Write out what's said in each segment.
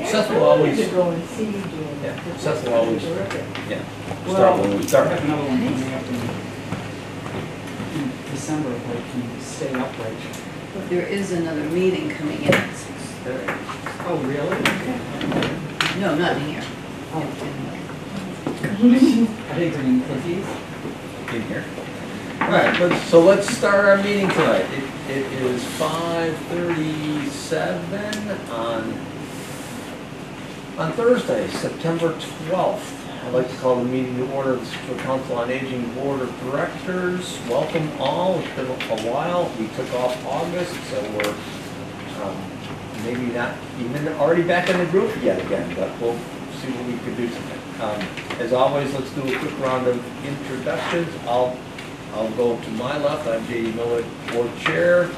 Seth will always, To go and see you doing yeah, that. Seth will always, Terrific. yeah, Well, start when we I start. have another one coming up in December if I can stay upright. But there is another meeting coming in at 6:30. Oh, really? No, not in here. Oh, In are they bringing cookies? In here. All right, let's start our meeting tonight. It is 5:37 on Thursday, September 12th. I'd like to call the meeting to order of the Scituate Council on Aging Board of Directors. Welcome all. It's been a while. We took off August, so we're maybe not even already back in the group yet again, but we'll see what we can do tonight. As always, let's do a quick round of introductions. I'll go to my left. I'm J.D. Miller, Board Chair.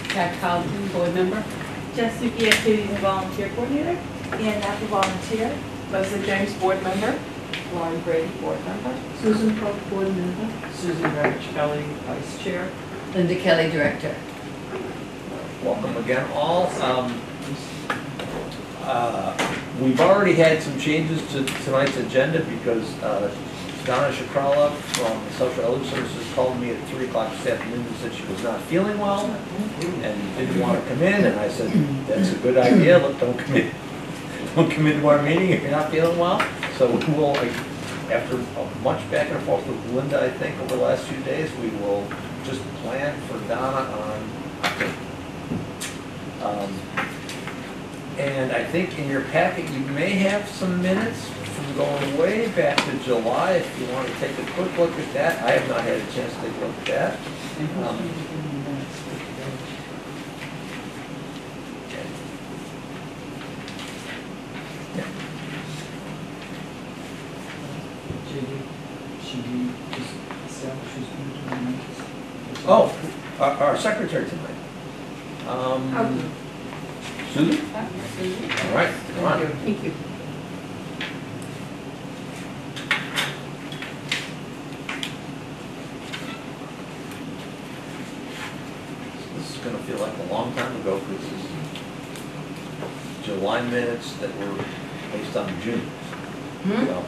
Pat Carlton, board member. Jessica, activities and volunteer coordinator. Ian Apple, volunteer. Leslie James, board member. Lauren Brady, board member. Susan Pope, board member. Susan Rich Kelly, vice chair. Linda Kelly, director. Welcome again, all. We've already had some changes to tonight's agenda because Donna Shakrala from Social Elder Services called me at 3 o'clock this afternoon and said she was not feeling well and didn't want to come in, and I said, that's a good idea, look, don't come in to our meeting if you're not feeling well. So we will, after much back and forth with Linda, I think, over the last few days, we will just plan for Donna on October. And I think in your packet, you may have some minutes from going way back to July, if you want to take a quick look at that. I have not had a chance to take a look at that. And who's going to be doing the minutes for today? JD, should we just establish who's going to do the minutes? Oh, our secretary tonight. Susan? All right, come on. Thank you. This is going to feel like a long time ago because this is July minutes that were based on June. Hmm? So,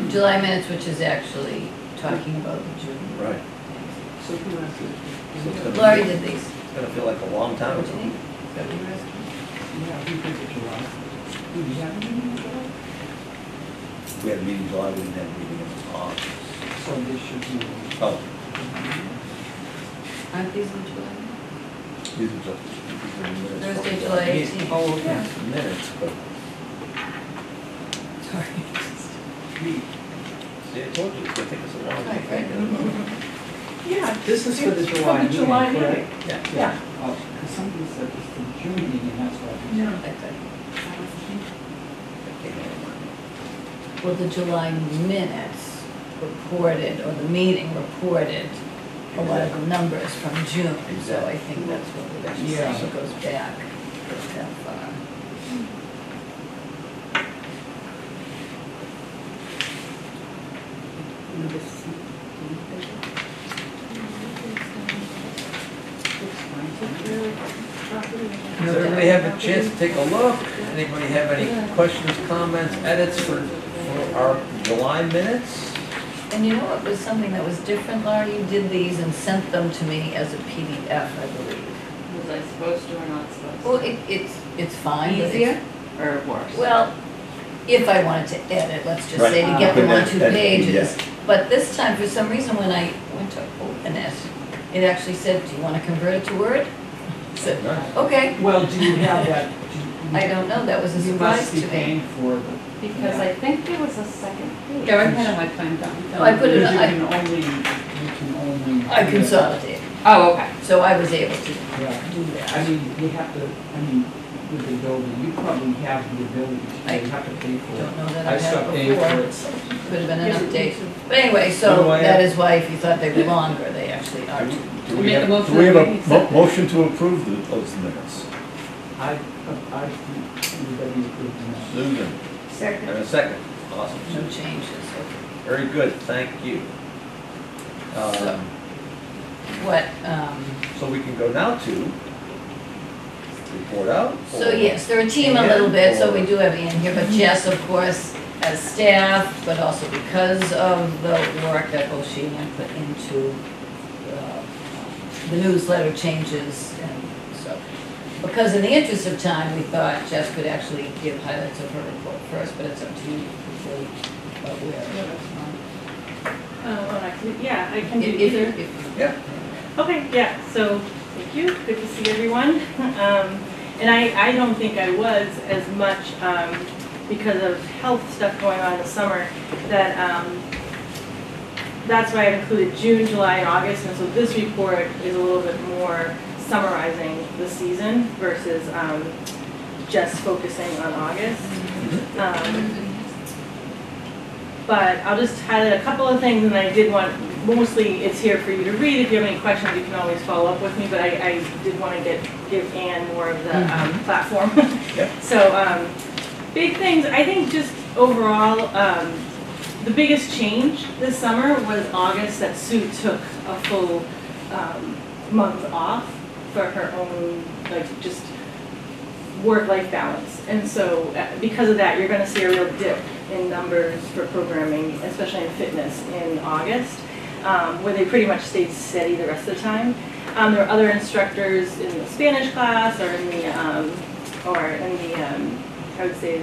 July minutes, which is actually talking about the June. right. So who has it? So it's gonna Laurie be- did these. It's going to feel like a long time What do ago. you need? Is that what you're asking? Yeah, who did it, July? Do you have a meeting in July? We had a meeting in July, we didn't have a meeting in August. So this should be. Oh, Aren't these in July? these are just. minutes. Thursday, July 18th. Oh, okay. Minutes, but, Sorry. see, I told you, it's going to take us a long time. Right, Yeah. This is for the it's July For the meeting, July correct? meeting. Yeah. Yeah. Oh, because somebody said it's the June meeting, that's why. Well, the July minutes reported, or the meeting reported, a lot of the numbers from June. So I think that's what we're actually saying, it goes back that far. Does everybody have a chance to take a look? Anybody have any questions, comments, edits for our July minutes? And you know what was something that was different, Laura? You did these and sent them to me as a PDF, I believe. Was I supposed to or not supposed to? Well, it's fine. but it's- Easier or worse? Well, if I wanted to edit, let's just say to Right. get them on Put 2 that- pages. But this time, for some reason, when I went to open it, it actually said, do you want to convert it to Word? I said, Nice. okay. Well, do you have that? I don't know, that was a You surprise must be to me. paying for the. Because I think there was a second page. Yeah, I had my plan done. No, I put it, Because I you can only. consolidated, Oh, okay. so I was able to Yeah, do I that. mean, you have to, with the building, you probably have the ability to, you have to pay for it. Don't know that I I stopped had paying for before, it. so could have been an Yes, it update. is. But anyway, What so do I that have? is why if you thought they were longer, they actually are. Do Make a motion do we have that we a accept it. motion to approve those minutes? I think everybody approved that. Susan, Second. and a second. Awesome. No changes, okay. Very good, thank you. So- What, So we can go now to report out? So or- yes, they're a team a little bit, so we do have Ann here, but Jess, of course, as staff, but also because of the work that both she and Ann put into the newsletter changes, and so, because in the interest of time, we thought Jess could actually give highlights of her report first, but it's up to you before Yeah, I can do If- either. if- Yeah. Okay, yeah, so, thank you, good to see everyone. And I don't think I was as much, because of health stuff going on in the summer, that, that's why I've included June, July, and August, and so this report is a little bit more summarizing the season versus, just focusing on August. But I'll just highlight a couple of things, and I did want, mostly it's here for you to read. If you have any questions, you can always follow up with me, but I did want to give Ann more of the platform. Yep. So, big things, I think just overall, the biggest change this summer was August, that Sue took a full month off for her own, like, just work-life balance. And so because of that, you're going to see a real dip in numbers for programming, especially in fitness, in August, where they pretty much stayed steady the rest of the time. There are other instructors in the Spanish class or in the I would say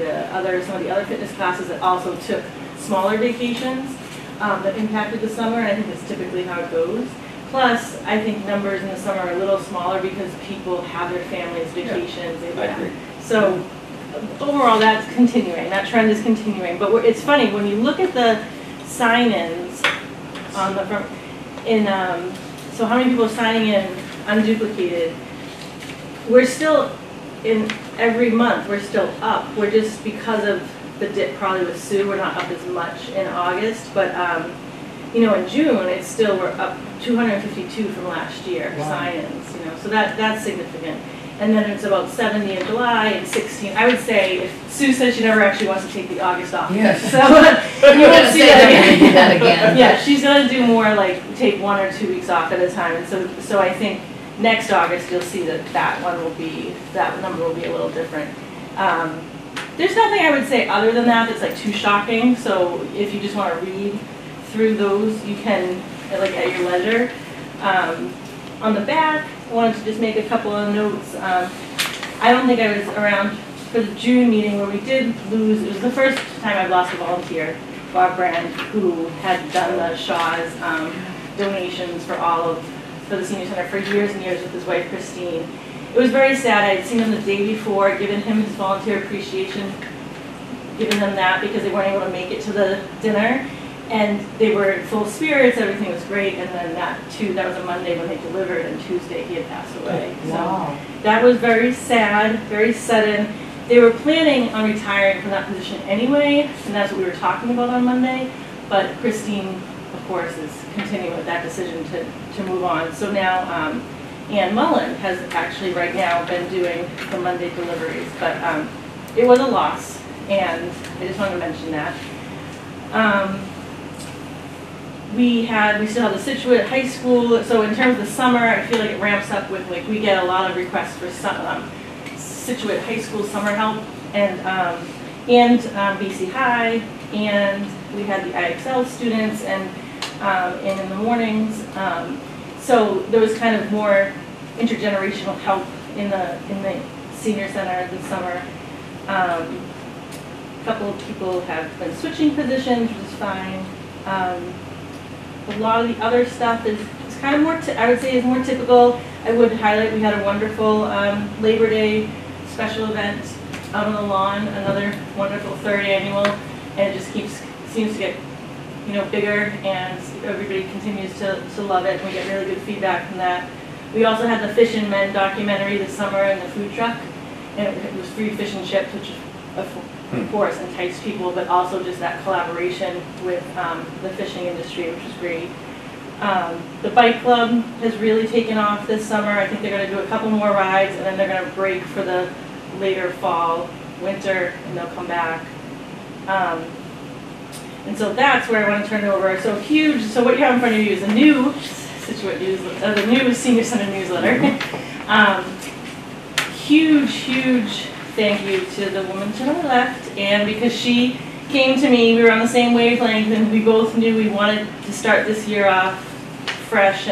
some of the other fitness classes that also took smaller vacations that impacted the summer, and I think that's typically how it goes. Plus, I think numbers in the summer are a little smaller because people have their families, vacations. I agree. So overall, that's continuing. That trend is continuing. But it's funny, when you look at the sign-ins on the front, so how many people are signing in unduplicated, we're still, in every month, we're still up. We're just, because of the dip probably with Sue, we're not up as much in August. But, you know, in June, it's still, we're up 252 from last year, sign-ins, you know, so that's significant. And then it's about 70 in July and 16. I would say, if Sue said she never actually wants to take the August off. Yes. So you won't see that again. again. Yeah, she's gonna do more like take 1 or 2 weeks off at a time. And so I think next August you'll see that that number will be a little different. There's nothing I would say other than that that's like too shocking. So if you just want to read through those, you can like at your leisure. On the back, I wanted to just make a couple of notes. I don't think I was around for the June meeting where we did lose. It was the first time I've lost a volunteer, Bob Brand, who had done the Shaw's donations for the senior center for years and years with his wife Christine. It was very sad. I had seen him the day before, given him his volunteer appreciation, given them that because they weren't able to make it to the dinner. And they were in full spirits, everything was great, and then that was a Monday when they delivered, and Tuesday he had passed away. Wow. So that was very sad, very sudden. They were planning on retiring from that position anyway, and that's what we were talking about on Monday. But Christine, of course, is continuing with that decision to move on. So now Ann Mullen has actually right now been doing the Monday deliveries, but it was a loss, and I just wanted to mention that. We still have the Scituate High School, so in terms of the summer, I feel like it ramps up with, like, we get a lot of requests for Scituate High School summer help, and BC High, and we had the IXL students, and in the mornings, so there was kind of more intergenerational help in the senior center this summer. A couple of people have been switching positions, which is fine. A lot of the other stuff is kind of more, I would say is more typical. I would highlight, we had a wonderful Labor Day special event out on the lawn, another wonderful third annual, and it just seems to get, you know, bigger, and everybody continues to love it, and we get really good feedback from that. We also had the Fish and Men documentary this summer in the food truck, and it was free fish and chips, which of course enticed people, but also just that collaboration with the fishing industry, which is great. The bike club has really taken off this summer. I think they're going to do a couple more rides, and then they're going to break for the later fall, winter, and they'll come back. And so that's where I want to turn it over. So what you have in front of you is a new Scituate newsletter, the new Senior Center newsletter. huge thank you to the woman to my left, and because she came to me, we were on the same wavelength, and we both knew we wanted to start this year off fresh,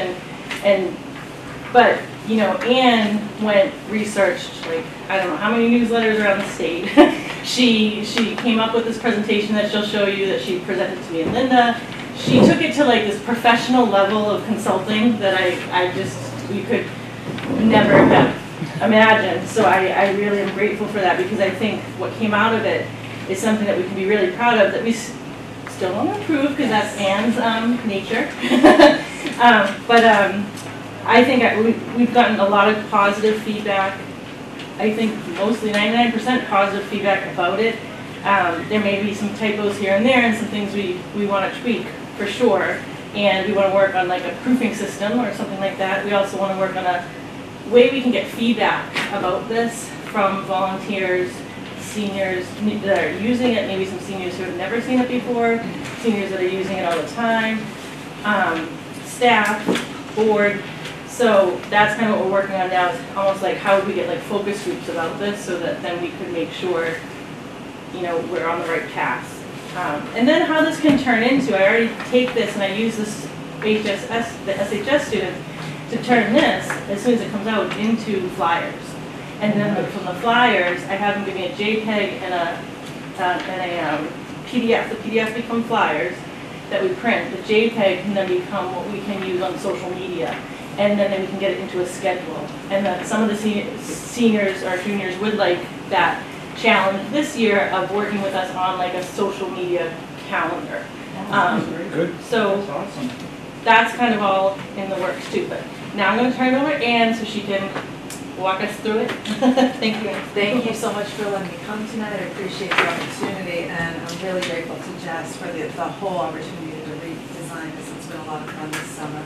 but you know, Anne researched, like, I don't know how many newsletters around the state. She came up with this presentation that she'll show you that she presented to me and Linda. She took it to like this professional level of consulting that we could never have imagined. So I really am grateful for that, because I think what came out of it is something that we can be really proud of, that we still want to improve, because that's Anne's nature. I think we've gotten a lot of positive feedback. I think mostly 99% positive feedback about it. There may be some typos here and there and some things we want to tweak for sure. And we want to work on like a proofing system or something like that. We also want to work on a way we can get feedback about this from volunteers, seniors that are using it, maybe some seniors who have never seen it before, seniors that are using it all the time, staff, board. So that's kind of what we're working on now, is almost like how would we get like focus groups about this, so that then we could make sure, you know, we're on the right path. And then how this can turn into, I already take this and I use this the SHS students to turn this, as soon as it comes out, into flyers. And then from the flyers, I have them give me a JPEG and a PDF. The PDF become flyers that we print. The JPEG can then become what we can use on social media. And then we can get it into a schedule. And then some of the seniors or juniors would like that challenge this year of working with us on like a social media calendar. Good. So That's awesome. that's kind of all in the works too. But now I'm going to turn it over to Anne so she can walk us through it. Thank you, Anne. Thank you so much for letting me come tonight. I appreciate the opportunity, and I'm really grateful to Jess for the whole opportunity to redesign this. It's been a lot of fun this summer.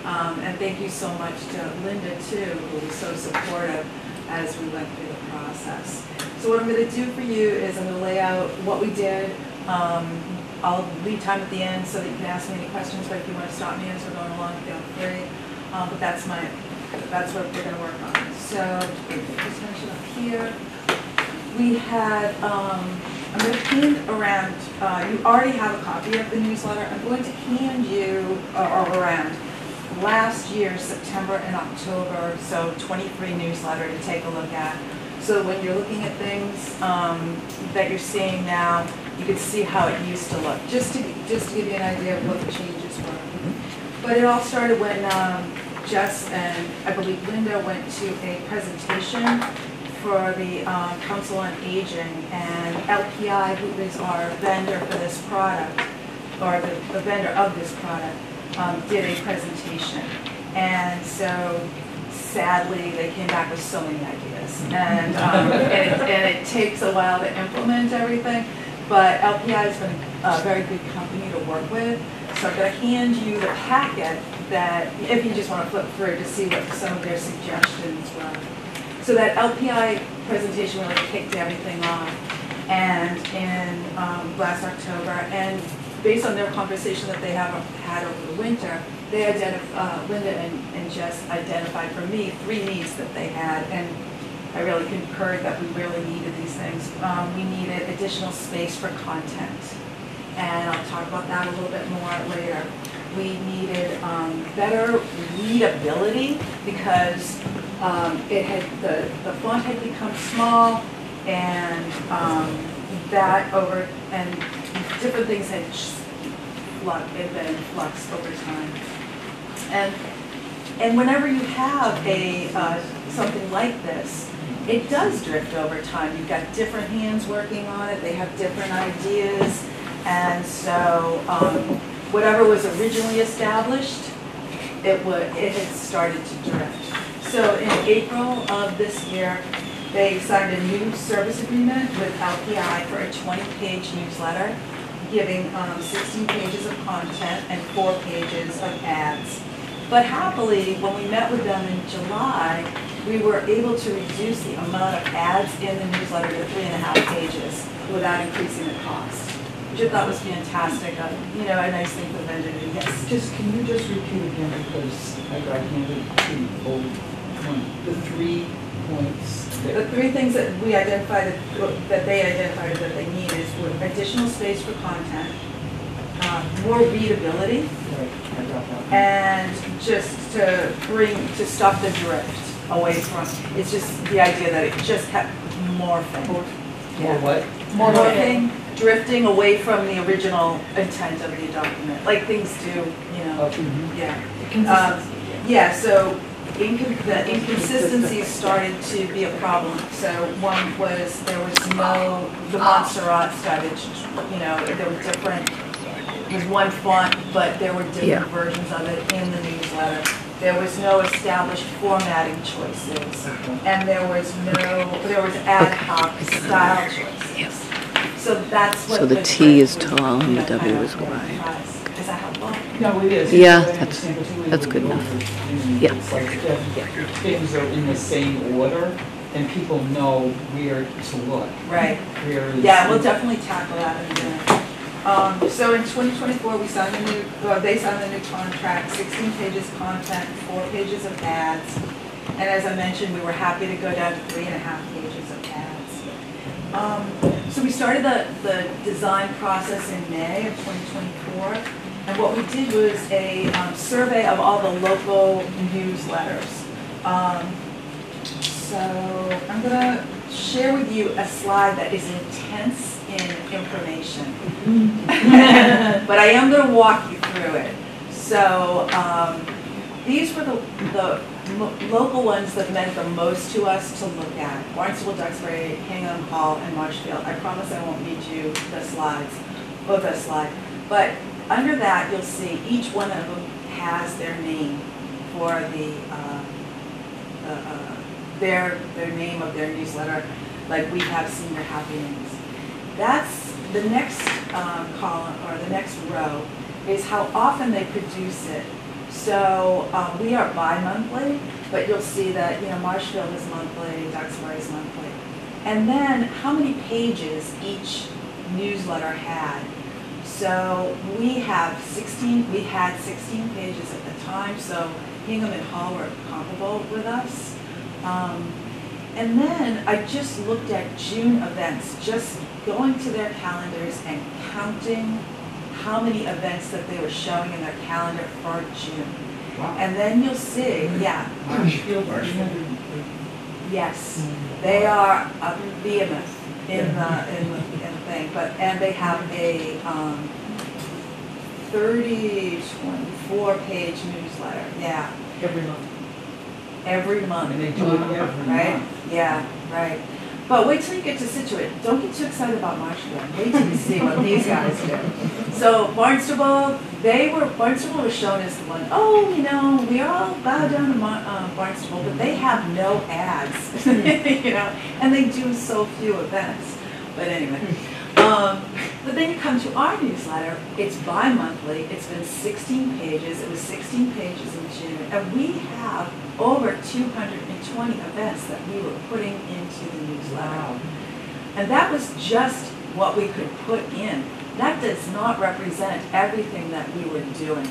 And thank you so much to Linda too, who was so supportive as we went through the process. So what I'm going to do for you is I'm going to lay out what we did. I'll leave time at the end so that you can ask me any questions, but if you want to stop me as we're going along, feel free. But that's what we're going to work on. So just finish it up here. We had, I'm going to hand around, you already have a copy of the newsletter. I'm going to hand you, or around, last year's September and October, so 23 newsletter to take a look at. So when you're looking at things that you're seeing now, you can see how it used to look, just to give you an idea of what the changes were. But it all started when Jess and I believe Linda went to a presentation for the Council on Aging, and LPI, who is our vendor for this product, or the vendor of this product, did a presentation. And so sadly they came back with so many ideas, and it takes a while to implement everything, but LPI has been a very good company to work with. So I'm going to hand you the packet that, if you just want to flip through to see what some of their suggestions were. So that LPI presentation really kicked everything off, and in last October, and based on their conversation that they have had over the winter, they identified, Linda and Jess identified for me 3 needs that they had, and I really concurred that we really needed these things. We needed additional space for content, and I'll talk about that a little bit more later. We needed better readability, because the font had become small, and and different things had been in flux over time. And whenever you have a something like this, it does drift over time. You've got different hands working on it. They have different ideas, and so whatever was originally established, it had started to drift. So in April of this year, they signed a new service agreement with LPI for a 20-page newsletter, giving 16 pages of content and 4 pages of ads. But happily, when we met with them in July, we were able to reduce the amount of ads in the newsletter to 3.5 pages without increasing the cost, which I thought was fantastic. A nice thing for the vendor to do. Yes. Can you just repeat again, because I got handed the old one, the 3 points The three things that we identified, that they identified that they need is additional space for content, more readability, Right, I got that. and just to stop the drift away from, it's just the idea that it just kept morphing. More what? Morphing, drifting away from the original intent of the document, like things do, you know, yeah. Yeah, so the inconsistencies started to be a problem. So one was, there was the Montserrat started, you know, there were different, there was one font, but there were different versions of it in the newsletter. There was no established formatting choices, and there was ad hoc style choices. So that's what. So the T is tall and the W is wide. Is that helpful? No, it is. Yeah, It's that's good enough. Yeah. It's like if things are in the same order, then people know where to look. Right. Where is. Yeah, we'll definitely tackle that in a minute. So in 2024, they signed a new contract, 16 pages content, 4 pages of ads. And as I mentioned, we were happy to go down to 3.5 pages of ads. So we started the design process in May of 2024. And what we did was a survey of all the local newsletters. So I'm going to share with you a slide that is intense in information. But I am going to walk you through it. So these were the local ones that meant the most to us to look at. Barnstable, Duxbury, Hingham, Hall, and Marshfield. I promise I won't read you the slides, both the slides. But under that, you'll see each one of them has their name for their name of their newsletter, like We Have Senior Happiness. That's the next column, or the next row, is how often they produce it. So we are bi-monthly, but you'll see that, you know, Marshfield is monthly, Duxbury is monthly. And then how many pages each newsletter had. So we had 16 pages at the time, so Hingham and Hall were comparable with us. And then I just looked at June events, just going to their calendars and counting how many events that they were showing in their calendar for June. Wow. And then you'll see, yeah, Marshfield. yes, they are a behemoth in the thing, and they have a 24-page newsletter, yeah. Every month. And they do it every Right? month. Yeah, right. But wait till you get to Scituate. Don't get too excited about Marshfield. Wait till you see what these guys do. So Barnstable was shown as the one, oh, you know, we all bow down to Barnstable, but they have no ads, you know, and they do so few events. But anyway. But then you come to our newsletter, it's bi-monthly, it's been 16 pages, it was 16 pages in June, and we have over 220 events that we were putting into the newsletter. Wow. And that was just what we could put in. That does not represent everything that we were doing.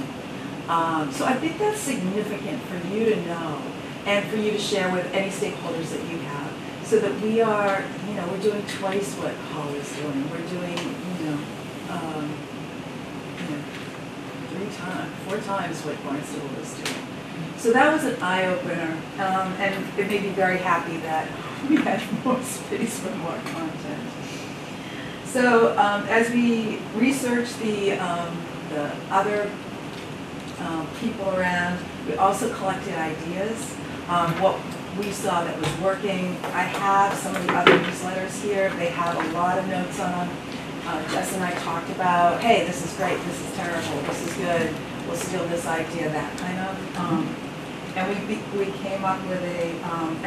So I think that's significant for you to know and for you to share with any stakeholders that you have, so that we are, you know, we're doing twice what Hall is doing. We're doing, four times what Barnstable is doing. So that was an eye-opener, and it made me very happy that we had more space for more content. So as we researched the other people around, we also collected ideas, what we saw that was working. I have some of the other newsletters here. They have a lot of notes on them. Jess and I talked about, hey, this is great, this is terrible, this is good, we'll steal this idea, that kind of. And we came up with a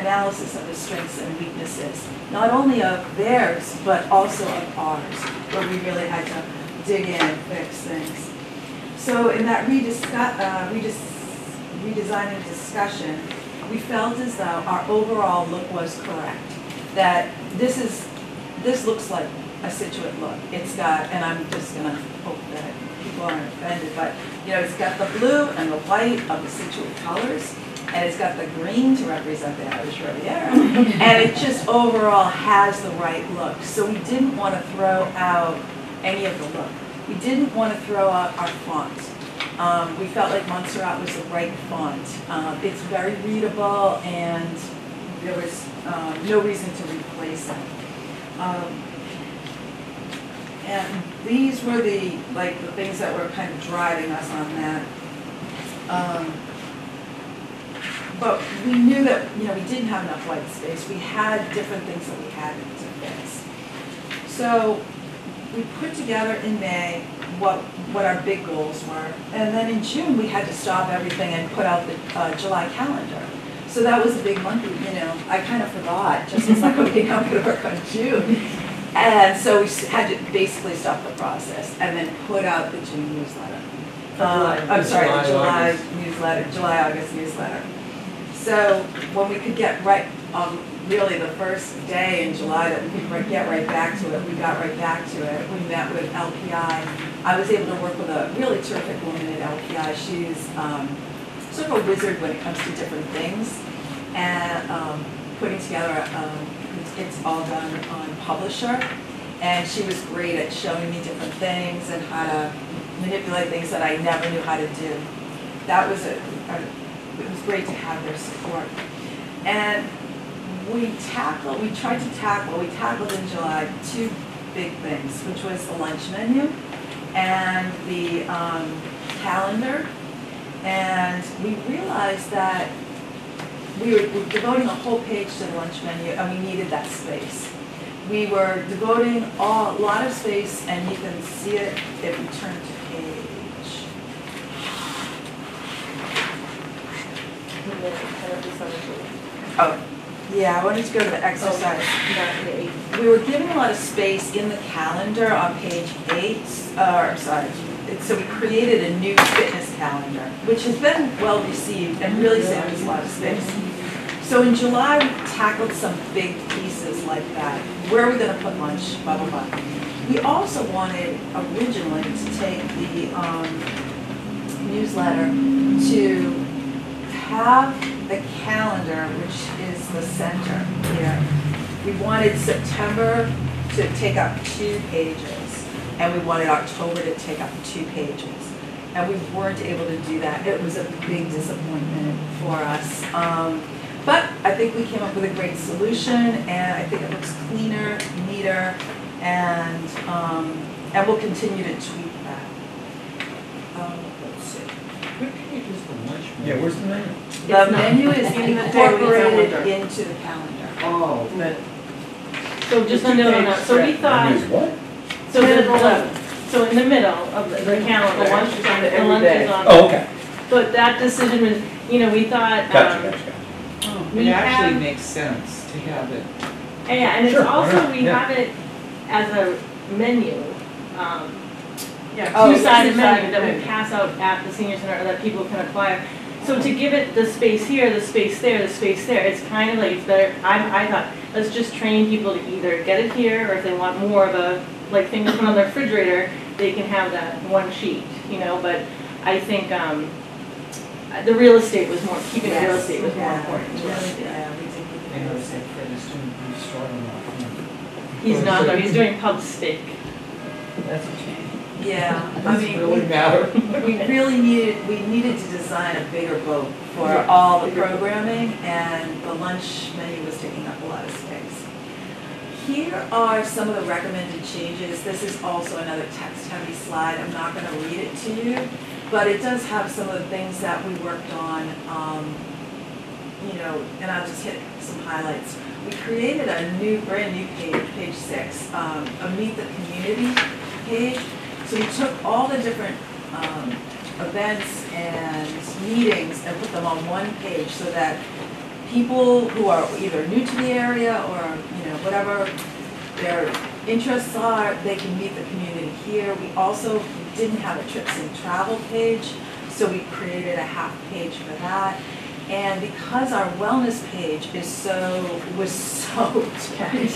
analysis of the strengths and weaknesses, not only of theirs, but also of ours, where we really had to dig in and fix things. So in that redesigning discussion, we felt as though our overall look was correct. That this looks like a Scituate look. It's got, and I'm just gonna hope that people aren't offended, but you know, it's got the blue and the white of the Scituate colors, and it's got the green to represent the Irish Riviera, and it just overall has the right look. So we didn't want to throw out any of the look. We didn't want to throw out our font. We felt like Montserrat was the right font. It's very readable, and there was no reason to replace it. And these were the things that were kind of driving us on that. But we knew that, we didn't have enough white space. We had different things that we had to fix. So we put together in May what our big goals were. And then in June, we had to stop everything and put out the July calendar. So that was a big month, I kind of forgot, just was like, okay, I'm gonna work on June. And so we had to basically stop the process and then put out the June newsletter. I'm sorry, the July newsletter, July-August newsletter. So when we could get really the first day in July that we could get right back to it, we got right back to it. We met with LPI. I was able to work with a really terrific woman at LPI. She's sort of a wizard when it comes to different things, and putting together, it's all done on Publisher, and she was great at showing me different things and how to manipulate things that I never knew how to do. That was it was great to have their support. And we tackled in July 2 big things, which was the lunch menu and the calendar. And we realized that we were devoting a whole page to the lunch menu, and we needed that space. We were devoting a lot of space, and you can see it if you turn to page. Oh, yeah, I wanted to go to the exercise. We were giving a lot of space in the calendar on page 8, so we created a new fitness calendar, which has been well received and really saved us a lot of space. So in July, we tackled some big pieces like that. Where are we going to put lunch, blah, blah, blah. We also wanted originally to take the newsletter to have the calendar, which is the center here. We wanted September to take up 2 pages, and we wanted October to take up 2 pages. And we weren't able to do that. It was a big disappointment for us. But I think we came up with a great solution, and I think it looks cleaner, neater, and we'll continue to tweak that. Let's see. What page is the lunch menu? Yeah, where's the menu? The menu is incorporated into the calendar. Oh, that, So just a note on that, so we thought, Menu is what? so in the middle of the calendar. The lunch is on it the every lunch day. is on Oh, it. okay. But that decision was, we thought, Gotcha. we it actually have, makes sense to have it. yeah, and it's Sure, why also, not? we Yeah. have it as a menu, Yeah, two-sided menu two-sided that we menu. pass out at the senior center that people can acquire. So to give it the space here, the space there, the space there, it's kind of like, it's better, I thought, let's just train people to either get it here, or if they want more of a, thing to put on their refrigerator, they can have that one sheet, but I think, the real estate was more, keeping the real estate was more important to us. Yeah, we did keep I it. noticed that Fred is doing, he's struggling off. He's not, though, he's doing pub steak. That's a change. Yeah, I Does it mean, really matter? we needed to design a bigger boat for all the programming, and the lunch menu was taking up a lot of space. Here are some of the recommended changes. This is also another text-heavy slide. I'm not going to read it to you, but it does have some of the things that we worked on, and I'll just hit some highlights. We created a brand new page, page 6, a Meet the Community page. So we took all the different events and meetings and put them on one page so that people who are either new to the area or whatever their interests are, they can meet the community here. We also didn't have a trips and travel page, so we created a half page for that. And because our wellness page was so tiny,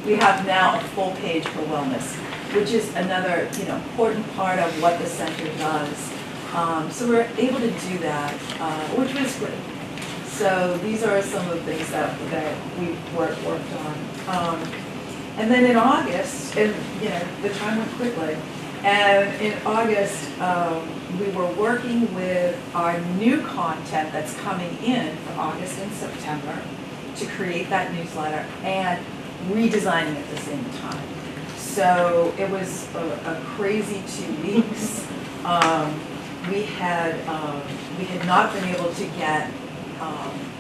we have now a full page for wellness, which is another important part of what the center does. So we're able to do that, which was great. So these are some of the things that we worked on. And then in August, and the time went quickly, and in August, we were working with our new content that's coming in for August and September to create that newsletter and redesigning at the same time. So it was a crazy 2 weeks. We had not been able to get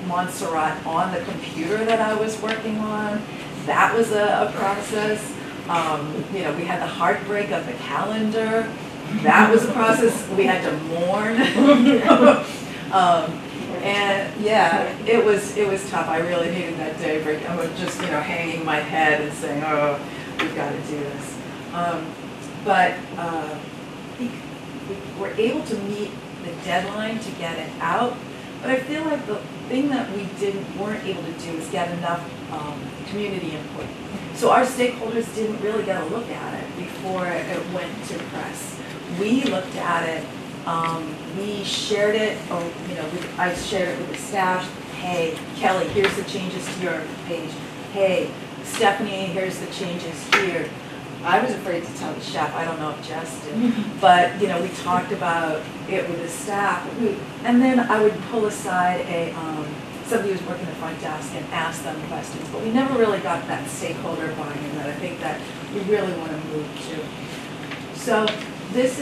Montserrat on the computer that I was working on. That was a process. We had the heartbreak of the calendar. That was a process. We had to mourn. And yeah, it was tough. I really hated that day break. I was just hanging my head and saying, "Oh, we've got to do this." But we were able to meet the deadline to get it out. But I feel like the thing that we weren't able to do is get enough community input. So our stakeholders didn't really get a look at it before it went to press. We looked at it, we shared it, or I shared it with the staff. Hey, Kelly, here's the changes to your page. Hey, Stephanie, here's the changes here. I was afraid to tell the chef. I don't know if Jess did, but we talked about it with the staff, and then I would pull aside somebody who was working the front desk and ask them questions. But we never really got that stakeholder buy-in that I think that we really want to move to. So these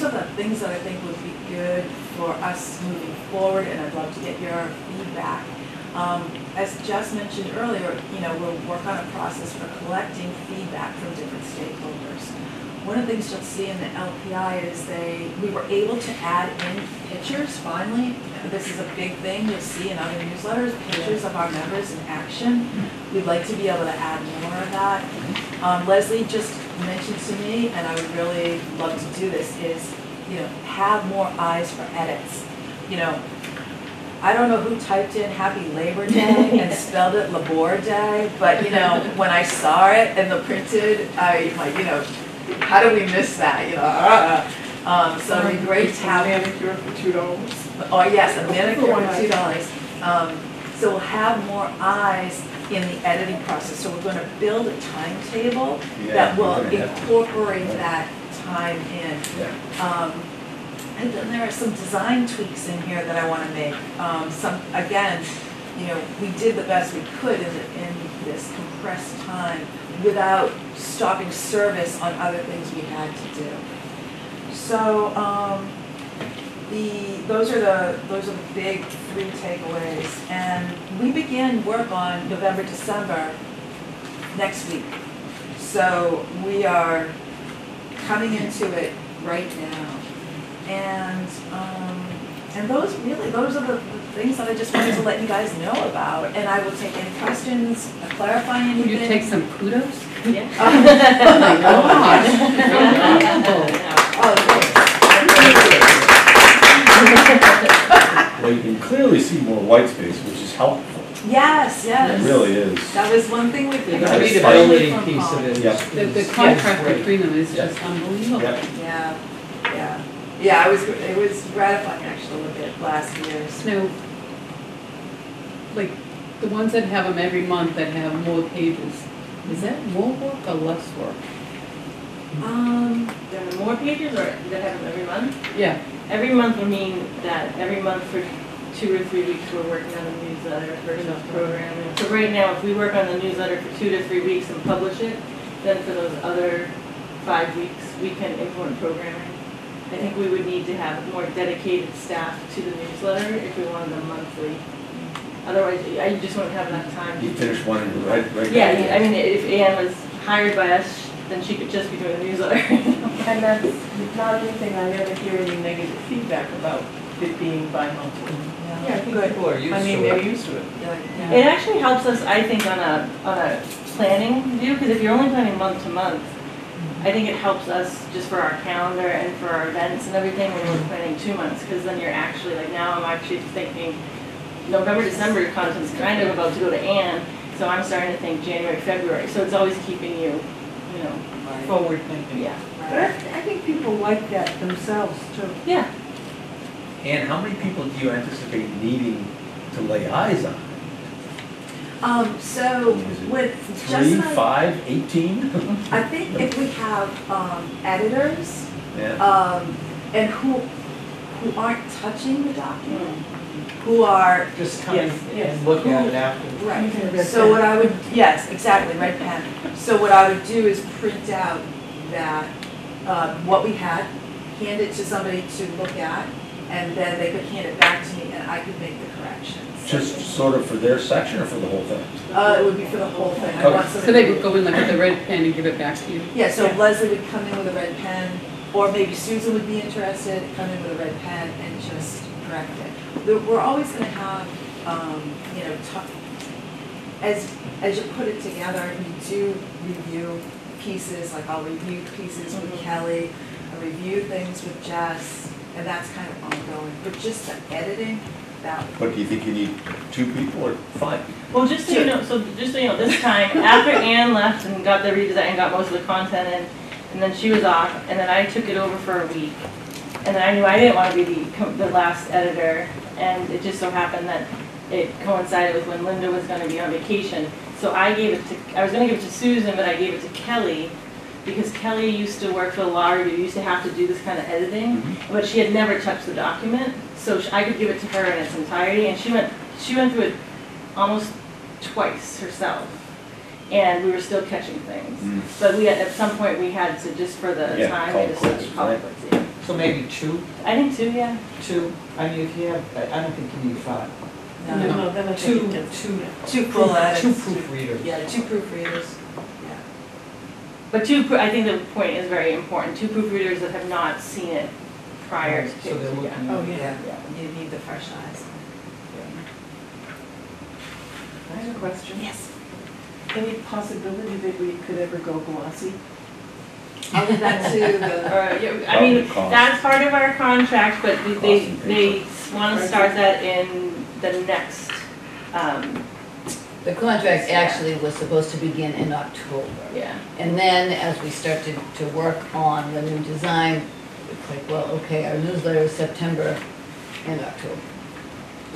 are the things that I think would be good for us moving forward, and I'd love to get your feedback. As Jess mentioned earlier, we'll work on a process for collecting feedback from different stakeholders. One of the things you'll see in the LPI is we were able to add in pictures finally. This is a big thing you'll see in other newsletters, pictures of our members in action. We'd like to be able to add more of that. Leslie just mentioned to me, and I would really love to do this, is have more eyes for edits. I don't know who typed in Happy Labor Day and spelled it Labor Day, but when I saw it in the printed, I like, how do we miss that? So it'd be great to have manicure for $2. Oh yes, a manicure for $2. So we'll have more eyes in the editing process. So we're going to build a timetable that will incorporate that time in. Yeah. And then there are some design tweaks in here that I want to make. Again, we did the best we could in this compressed time without stopping service on other things we had to do. So those are the big 3 takeaways, and we begin work on November, December next week. So we are coming into it right now. And those are the things that I just wanted to let you guys know about. And I will take any questions, clarify anything. Will you take some kudos? Yeah. Oh my gosh. Well, you can clearly see more white space, which is helpful. Yes, yes. It really is. That was one thing we picked The up. readability piece of it. Yep. The contrast between them is just unbelievable. Yep. Yeah, it was gratifying actually to look at last year's. Now, like, the ones that have them every month that have more pages, is that more work or less work? There are more pages, or that have them every month? Yeah. Every month would mean that every month for 2 or 3 weeks we're working on the newsletter versus programming. So right now, if we work on the newsletter for 2 to 3 weeks and publish it, then for those other 5 weeks we can implement programming. I think we would need to have more dedicated staff to the newsletter if we wanted them monthly. Otherwise, I just wouldn't have enough time. You finish one and right. Yeah, I mean, if Anne was hired by us, then she could just be doing the newsletter. And that's not anything I ever hear any negative feedback about it being bi-monthly. Yeah, I think people are used to it. I mean, they're used to it. It actually helps us, I think, on a planning view, because if you're only planning month to month, I think it helps us just for our calendar and for our events and everything when we're planning 2 months, because then you're actually, like now I'm actually thinking November, December content's kind of about to go to Anne, so I'm starting to think January, February, so it's always keeping you you know, Forward thinking. yeah. But I think people like that themselves too. Yeah, And how many people do you anticipate needing to lay eyes on? So Is it with Jess 3, and I, 5, 18? I think if we have editors, Yeah. and who aren't touching the document, who are, Just come Yes, yes. and look at it after. right. Using a red So pen. what I would, yes, exactly, red pen. So what I would do is print out that, what we had, hand it to somebody to look at, and then they could hand it back to me and I could make the corrections. Just sort of for their section or for the whole thing? It would be for the whole thing. I Okay. want So somebody they to- would go in like with a red pen and give it back to you? Yeah, so Yeah. Leslie would come in with a red pen, or maybe Susan would be interested, come in with a red pen and just correct it. We're always gonna have, you know, as you put it together, you do review pieces, like I'll review pieces with Kelly, I review things with Jess, and that's kind of ongoing. But just the editing, that, But do you think you need 2 people or? 5. well, just so you know, this time, after Ann left and got the redesign and got most of the content in, and then she was off, and then I took it over for a week. And then I knew I didn't want to be the last editor, and it just so happened that it coincided with when Linda was going to be on vacation. So I was going to give it to Susan, but I gave it to Kelly, because Kelly used to work for the law review, used to have to do this kind of editing, but she had never touched the document, so I could give it to her in its entirety, and she went through it almost twice herself, and we were still catching things. But at some point, we had to, just for the Yeah, time, call we had to quits, call it right? quits, yeah. So maybe 2, I think 2, yeah. 2. I mean, if you have, I don't think you need 5. no, No, then I think it gets. two full edits. 2 proofreaders. Yeah, 2 proofreaders, yeah. But I think the point is very important. 2 proofreaders that have not seen it prior to. So they're looking at. Oh, yeah. You need the fresh eyes. I have a question. Yes. Any possibility that we could ever go glossy? I'll leave that to the, Yeah, I mean, Cost. that's part of our contract, but they and they want to start that in the next, The contract actually was supposed to begin in October. yeah. And then as we started to work on the new design, it's like, well, okay, our newsletter is September and October.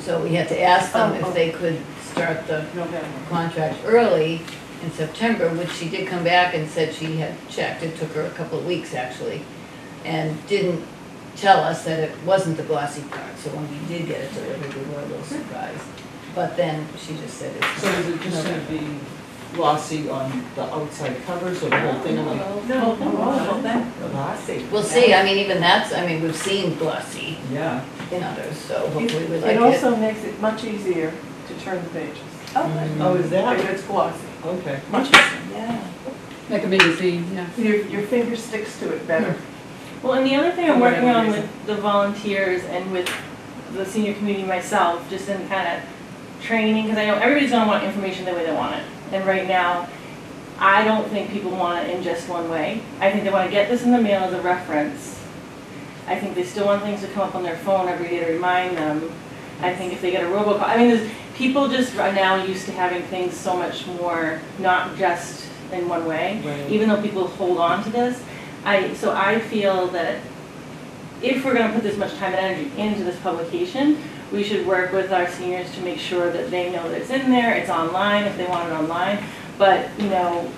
So we had to ask them if they could start the November. contract early in September, which she did come back and said she had checked. It took her a couple of weeks actually, and didn't tell us that it wasn't the glossy part. So when we did get it delivered, we were a little surprised. But then she just said it's. So is it just gonna be glossy on the outside covers or the whole thing will be No, glossy? We'll see. I mean, even that's, I mean, we've seen glossy Yeah. in others, so hopefully we like It it. also makes it much easier to turn the pages. Oh, is If that? it's glossy. Okay. Much easier. yeah. Like a magazine, yeah. Your finger sticks to it better. Well, and the other thing I'm For working whatever on reason. with the volunteers and with the senior community myself, just in kind of training, because I know everybody's gonna want information the way they want it. And right now, I don't think people want it in just one way. I think they want to get this in the mail as a reference. I think they still want things to come up on their phone every day to remind them. I think if they get a robocall, I mean, people just are now used to having things so much more, not just in one way. Right. Even though people hold on to this, so I feel that if we're gonna put this much time and energy into this publication, we should work with our seniors to make sure that they know that it's in there, it's online if they want it online. But, you know,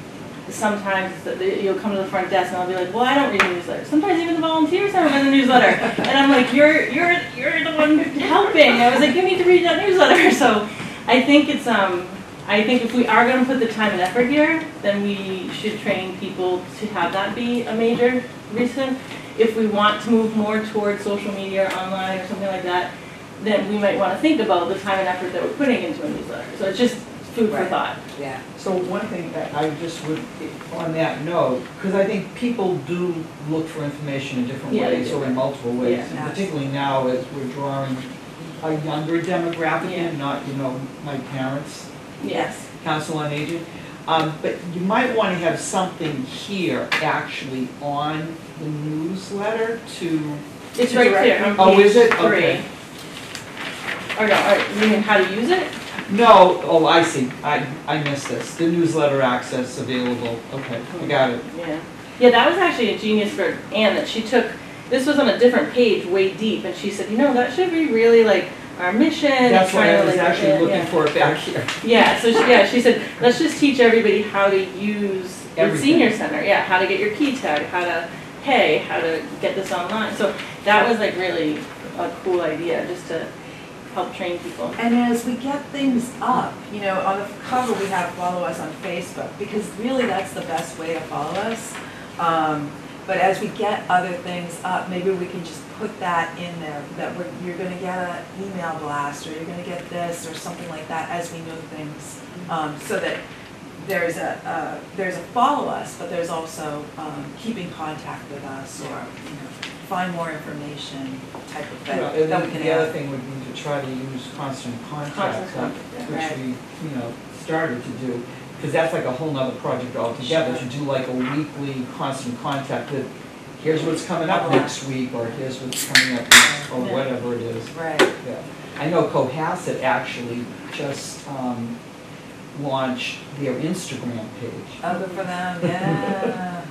sometimes you'll come to the front desk and I'll be like, well, I don't read newsletters. Sometimes even the volunteers haven't read the newsletter. And I'm like, you're the one helping. I was like, you need to read that newsletter. So I think I think if we are gonna put the time and effort here, then we should train people to have that be a major reason. If we want to move more towards social media or online or something like that, then we might want to think about the time and effort that we're putting into a newsletter. So it's just food for Right. thought. Yeah. So one thing that I just would, on that note, because I think people do look for information in different Yeah, they ways do. or in multiple ways. Yeah. And particularly now as we're drawing a younger demographic Yeah. in, not, you know, my parents, Yes. Council on Aging. But you might want to have something here actually on the newsletter to, It's right there on Oh, is page it? 3. Okay. Or no, you mean how to use it? No, oh, I see, I missed this, the newsletter access available, okay, I got it. Yeah. Yeah, that was actually a genius for Anne, that she took, this was on a different page, way deep, and she said, you know, that should be really like our mission. That's why I trying to, was like, actually looking yeah. for it back here. Yeah, so she said, let's just teach everybody how to use the Everything. senior center. Yeah, how to get your key tag, how to pay, how to get this online. So that was like really a cool idea, just to help train people. And as we get things up, you know, on the cover we have follow us on Facebook, because really that's the best way to follow us. But as we get other things up, maybe we can just put that in there, that you're gonna get an email blast, or you're gonna get this, or something like that, as we know things. So that there's a follow us, but there's also keeping contact with us, or, you know, find more information type of thing. Well, and that we then can the other add. thing would be to try to use constant contact, Constant contact, yeah. which Right. we, you know, started to do. Because that's like a whole nother project altogether, to do like a weekly constant contact with, here's what's coming up next week, or here's what's coming up next, or Yeah. whatever it is. Right. Yeah. I know Cohasset actually just launched their Instagram page. Oh, good for them, yeah.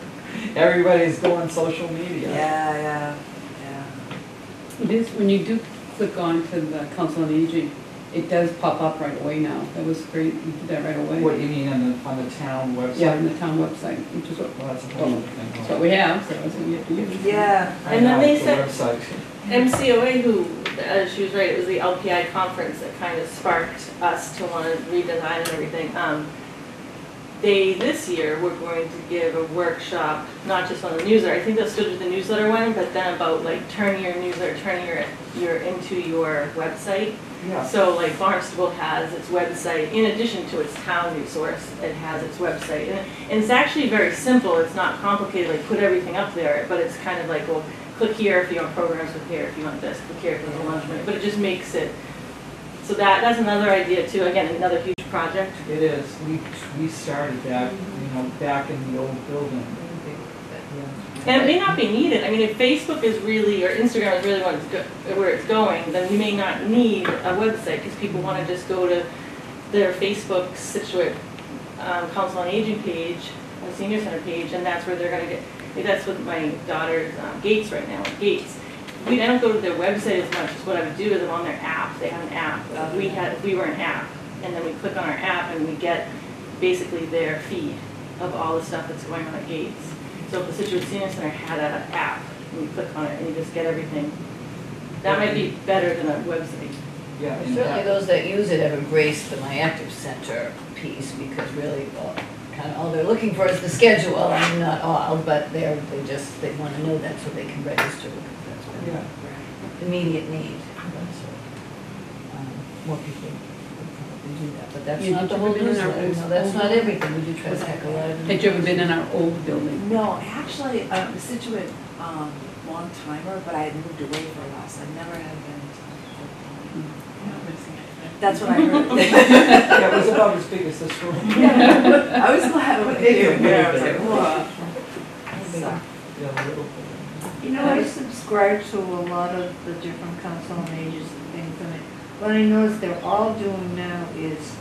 Everybody's going social media. Yeah. It is, when you do click on to the Council on Aging, it does pop up right away now. That was great, you did that right away. What do you mean on the town website? Yeah, on the town website, which is what, Well, that's a whole other thing. that's what we have, so that's what we have to use. Yeah. I And then know, they the said- website. MCOA, who, she was right, it was the LPI conference that kind of sparked us to want to redesign and everything. They, this year, were going to give a workshop, not just on the newsletter, I think that's still the newsletter one, but then about like turning your newsletter, turning your into your website. Yeah. So like Barnstable has its website, in addition to its town resource, it has its website. And it's actually very simple, it's not complicated, like put everything up there, but it's kind of like, well, click here if you want programs, click here if you want this, click here if you want lunch money, but it just makes it, so that's another idea too, again, another huge project. It is. We started that, you know, back in the old building. And it may not be needed, I mean, if Facebook is really, or Instagram is really where it's going, then you may not need a website, because people want to just go to their Facebook Scituate Council on Aging page, the Senior Center page, and that's where they're going to get, that's what my daughter's Gates right now, Gates. I don't go to their website as much, as what I would do is I'm on their app, they have an app. We were an app, and then we click on our app and we get basically their feed of all the stuff that's going on at Gates. So if the Scituate Senior Center had an app, and you click on it and you just get everything, that might be better than a website. Yeah. and Certainly that- those that use it have embraced the My Active Center piece, because really, well, kind of all they're looking for is the schedule. I mean, not all, but they want to know that so they can register, because that's been Yeah. immediate need. So, more people would probably do that, but that's Yeah, not did the you whole ever been in our newsletter. No, old- that's old not building? everything. We do try to tackle a lot of them. Had you ever been in our old building? No, actually, the Scituate, long timer, but I had moved away for a while, so I never had been to. That's what I heard. Yeah, it was about as big as this room. I was glad when they came here, I was like, whoa. So, Yeah, a little bit. You know, I subscribe to a lot of the different council on ages and things, and what I notice they're all doing now is,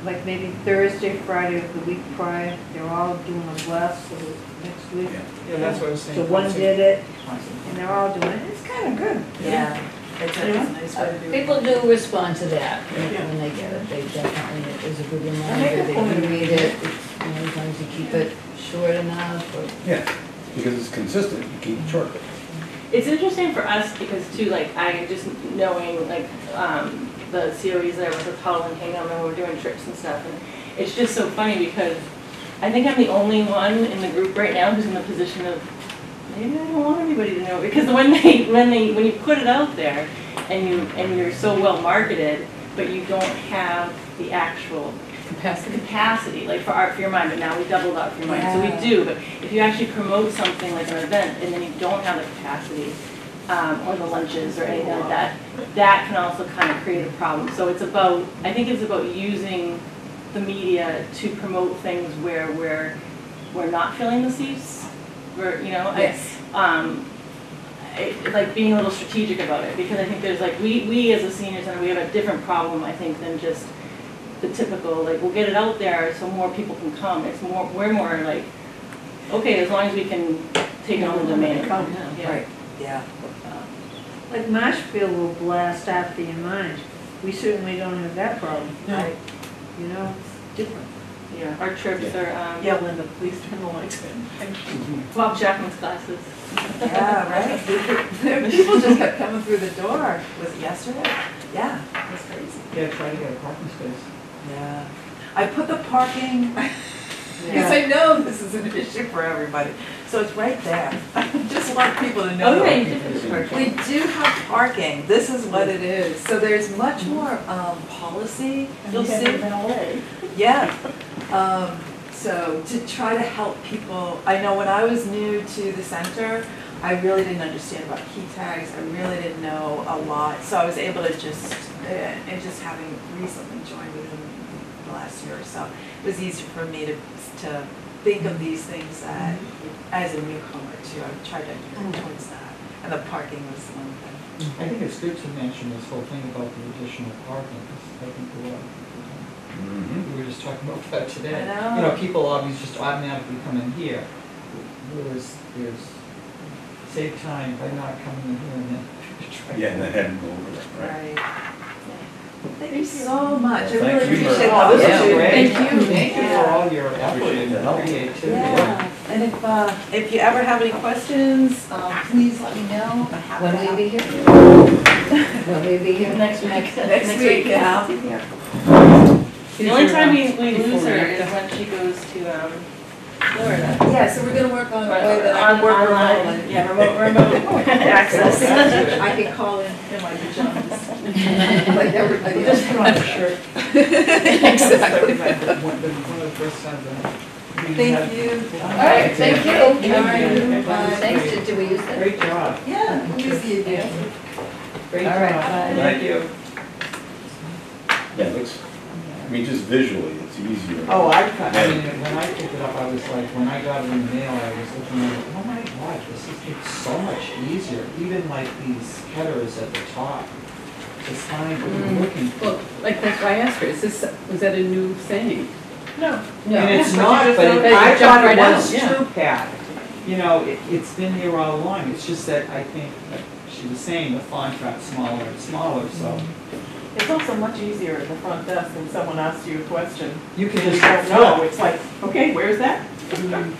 like maybe Thursday, Friday of the week prior, they're all doing a blast for the next week. Yeah, that's what I was saying. So one did it, Constant. and they're all doing it, it's kind of good. yeah, it's a nice way to do it. People do respond to that when they get it. They definitely, it is a good reminder. make a They point. do read it. It's, you know, as long as you keep it short enough, or Yeah, because it's consistent, you keep it short. It's interesting for us because too, like, I just knowing, like, the COEs there with Hull and Hingham, and we're doing trips and stuff, and it's just so funny because I think I'm the only one in the group right now who's in the position of, maybe I don't want everybody to know, because when you put it out there, and you're so well marketed, but you don't have the actual capacity, like for your mind, but now we doubled up for your mind, so we do, but if you actually promote something like an event and then you don't have the capacity, or the lunches or anything like that, that can also kind of create a problem. So it's about, I think it's about using the media to promote things where we're not filling the seats, where, you know, Yes. like being a little strategic about it, because I think there's like, we as a senior center, we have a different problem, I think, than just the typical, like, we'll get it out there so more people can come. It's more, we're more like, okay, as long as we can take on the demand. Yeah. Right, yeah. Like Marshfield will blast after your mind. We certainly don't have that problem. No. You know, it's different. Yeah, our trips are, Yeah, Linda, please turn the lights on. Bob Jackman's classes. Yeah, right. People just kept coming through the door. Was it yesterday? Yeah, it was crazy. Yeah, try to get a parking space. Yeah. I put the parking, because I know this is an issue for everybody, so it's right there. I just want people to know. Oh, yeah, you did put the parking. We do have parking, this is what it is. So there's much more policy, you'll Okay, see. we've been away. Yeah. So to try to help people, I know when I was new to the center, I really didn't understand about key tags, I really didn't know a lot. So I was able to just, and just having recently joined within the last year or so, it was easier for me to think of these things that, as a newcomer too, I tried to get towards that. And the parking was one thing. I think it's good to mention this whole thing about the additional parking, 'cause I think a lot of people don't. We were just talking about that today. I know. You know, people always just automatically come in here, whereas there's, save time by not coming in here and then trying. Yeah, and then heading over there, right? Right. Thank you so much, I Thank really you for- appreciate Oh, all this this. is great. Thank you. Thank you for all your effort Appreciate the help. and creativity. Yeah, and if you ever have any questions, please let me know. I'm happy to When will you help. be here? Will we be here next week? Next week, yeah, I'll be here. The only time we lose her is when she goes to, Florida. Yeah, so we're gonna work on a But way that I can work online. remotely. Yeah, remote access. I can call in my pajamas, like everybody else. Just put on a shirt. Exactly. One of the first times we had- Thank you. All right, thank you. All right, bye. Thanks, did we use that? Great job. Yeah, we'll see you again. Great All job. right, bye. Thank you. Yeah, it looks, I mean, just visually, it's easier. I mean, when I picked it up, I was like, when I got it in the mail, I was looking at it, oh my God, it's so much easier. Even like these headers at the top, to find what you're looking for. Well, like that's why I asked her, is this, was that a new thing? No. And it's but not, you just but don't- I you jump thought it right out, was yeah. TruePad. You know, it's been here all along, it's just that I think, like she was saying, the font got smaller and smaller, so It's also much easier at the front desk when someone asks you a question. you can You just don't know, it's like, okay, where's that? Well, Much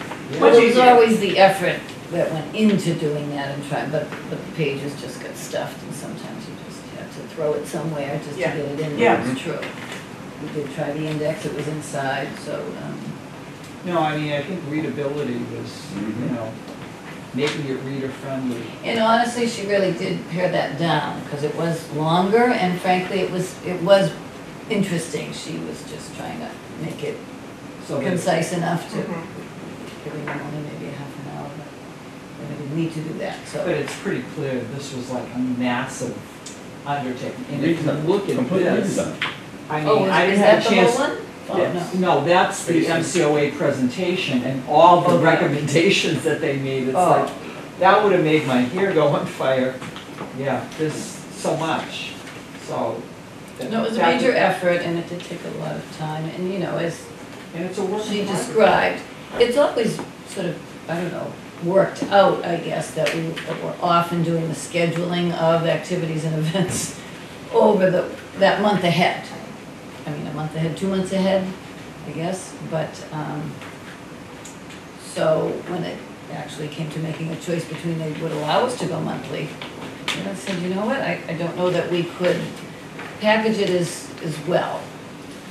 there was easier. always the effort that went into doing that and trying, but the pages just got stuffed and sometimes you just had to throw it somewhere just to Yeah. get it in Yeah. there, it's true. We did try the index, it was inside, so, No, I mean, I think readability was, you know, making it reader friendly. and honestly, she really did pare that down, because it was longer, and frankly, it was interesting. She was just trying to make it So that- concise enough to, Mhm. giving them only maybe a half an hour, but we didn't need to do that, But so. it's pretty clear this was like a massive undertaking. And if you Redone. look at Completely this, redone. I Oh, mean, I is didn't that have a the chance. whole one? Oh, Yes. no. No, that's the Basically. MCOA presentation and all the Okay. recommendations that they made. It's Oh. like, that would have made my hair go on fire. Yeah, there's so much, so. No, it was a that- major effort, and it did take a lot of time, and you know, as And it's a work in she progress. described, it's always sort of, I don't know, worked out, I guess, that we're often doing the scheduling of activities and events over that month ahead. I mean, a month ahead, 2 months ahead, I guess, but, so when it actually came to making a choice between they would allow us to go monthly, and I said, you know what, I don't know that we could package it as well.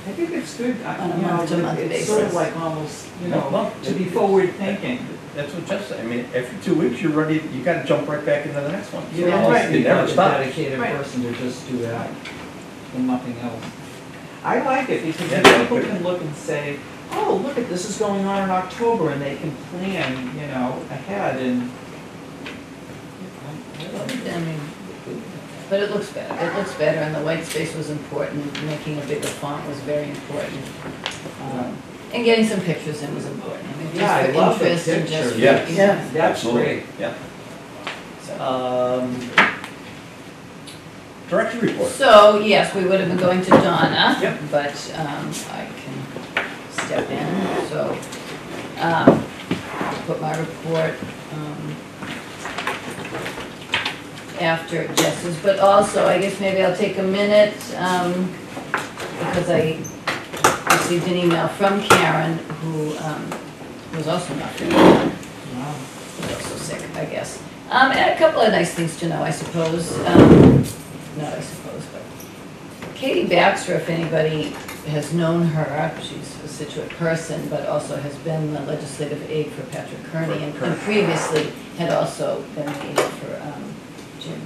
I think it's good, On a you know, month-to-month it's sort of basis. like almost, you Well, know, to be forward thinking. That's what Jeff said, I mean, every 2 weeks, you're ready, you gotta jump right back into the next one. You So almost It need never like a stops. dedicated Right. person to just do that and nothing else. I like it because Yeah, then people good. can look and say, oh, look at this is going on in October, and they can plan, you know, ahead and. I mean, but it looks better, and the white space was important, making a bigger font was very important. And getting some pictures in was important, I mean, Yeah, I just love for the interest and just. pictures. Yes. Yeah. That's Absolutely. great. Yeah. So, Director report. So, yes, we would have been going to Donna. Yep. But I can step in, so, put my report after Jess's, but also, I guess maybe I'll take a minute, because I received an email from Karen, who was also not feeling well. Wow. Was also sick, I guess. And a couple of nice things to know, I suppose. Not I suppose, but Katie Baxter, if anybody has known her, she's a Scituate person, but also has been the legislative aide for Patrick Kearney, and previously had also been the aide for Jim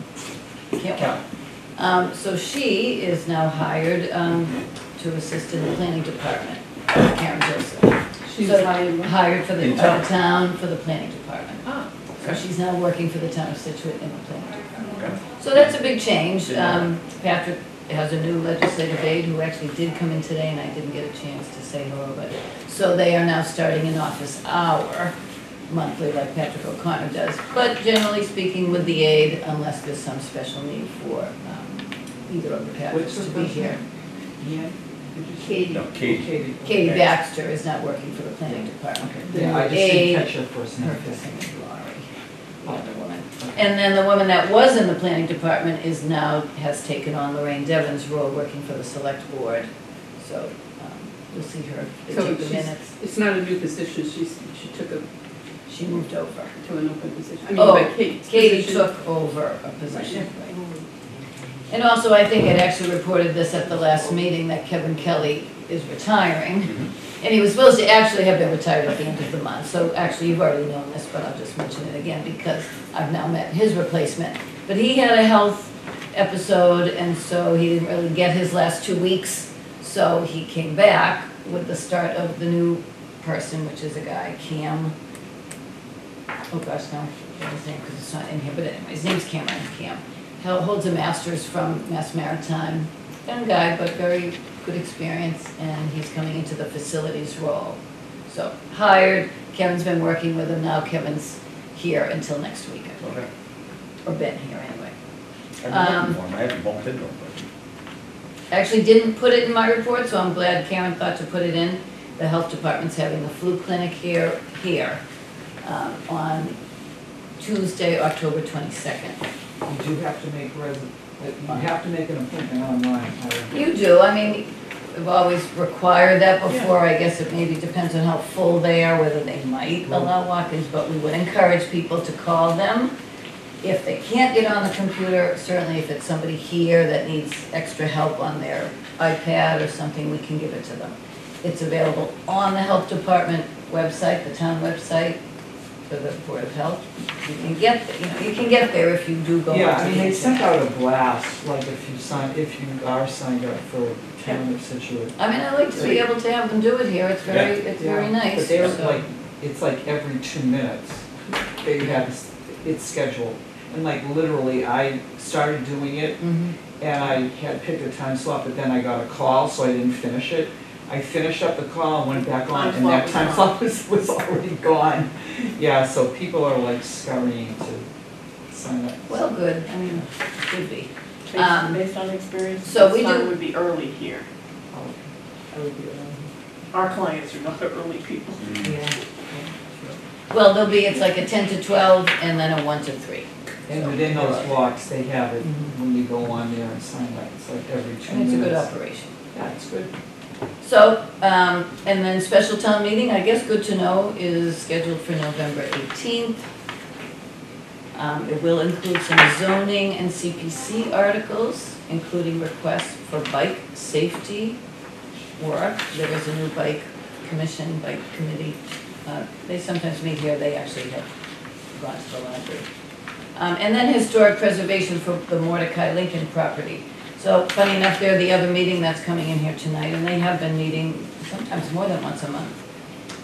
Cantwell. So she is now hired to assist in the planning department, Karen Joseph. She's So hired for the In town. town, for the planning department. Ah, So she's now working for the town of Scituate in the planning department. Okay. So that's a big change. Didn't know. Patrick has a new legislative aide who actually did come in today, and I didn't get a chance to say hello, but, so they are now starting an office hour monthly like Patrick O'Connor does, but generally speaking with the aide, unless there's some special need for either of the Patricks What's to the be first here. Ian, did you say? Katie. No, Katie. Katie Okay. Baxter is now working for the planning department. The Yeah, I just aide- didn't catch her first Her name. first name is Laurie, the other woman. And then the woman that was in the planning department is now, has taken on Lorraine Devon's role, working for the select board. So, you'll see her, they so take the she's, minutes. it's not a new position, she took She moved over. to an open position. I mean, Oh, but Katie Katie took over a position. And also, I think I'd actually reported this at the last meeting, that Kevin Kelly is retiring. And he was supposed to actually have been retired at the end of the month, so actually you've already known this, but I'll just mention it again because I've now met his replacement. But he had a health episode, and so he didn't really get his last 2 weeks, so he came back with the start of the new person, which is a guy, Cam. Oh gosh, no, I forget his name because it's not in here, but anyway, his name's Cameron, Cam. He holds a master's from Mass Maritime. Young guy, but very good experience, and he's coming into the facilities role. So, hired, Kevin's been working with him, now Kevin's here until next week, I think. Okay. Or been here anyway. I've been looking for him. I haven't bumped into him, I actually didn't put it in my report, so I'm glad Karen thought to put it in. The health department's having a flu clinic here on Tuesday, October 22nd. You do have to make you have to make an appointment online. You do, I mean, we've always required that before, I guess it maybe depends on how full they are, whether they might allow walk-ins, but we would encourage people to call them. If they can't get on the computer, certainly if it's somebody here that needs extra help on their iPad or something, we can give it to them. It's available on the health department website, the town website, for the Board of Health. You can get, you can get there if you do go Yeah, onto I mean, the they sent internet. out a blast, like if you are signed up for town of Scituate. I mean, I like to be able to have them do it here, it's very Yeah, nice. But they're so. like, it's like every 2 minutes, they have, it's scheduled. And like literally, I started doing it Mhm. and I had picked a time slot, but then I got a call, so I didn't finish it. I finished up the call and went back on, and that time slot was already gone. Yeah, so people are like scurrying to sign up. Well, good, I mean, should be. Based on experience, so this we time do- would be early here. I would be around. Our clients are not early people. Yeah. Well, there'll be, it's like a 10 to 12 and then a 1 to 3. And within those blocks, they have it Mhm. when you go on there and sign up, it's like every 2 And minutes. it's a good operation. Yeah, it's good. So, and then special town meeting, I guess good to know, is scheduled for November 18th. It will include some zoning and CPC articles, including requests for bike safety work. There is a new bike commission, bike committee. They sometimes meet here, they actually have gone to the library. And then historic preservation for the Mordecai Lincoln property. So funny enough, they're the other meeting that's coming in here tonight, and they have been meeting sometimes more than once a month.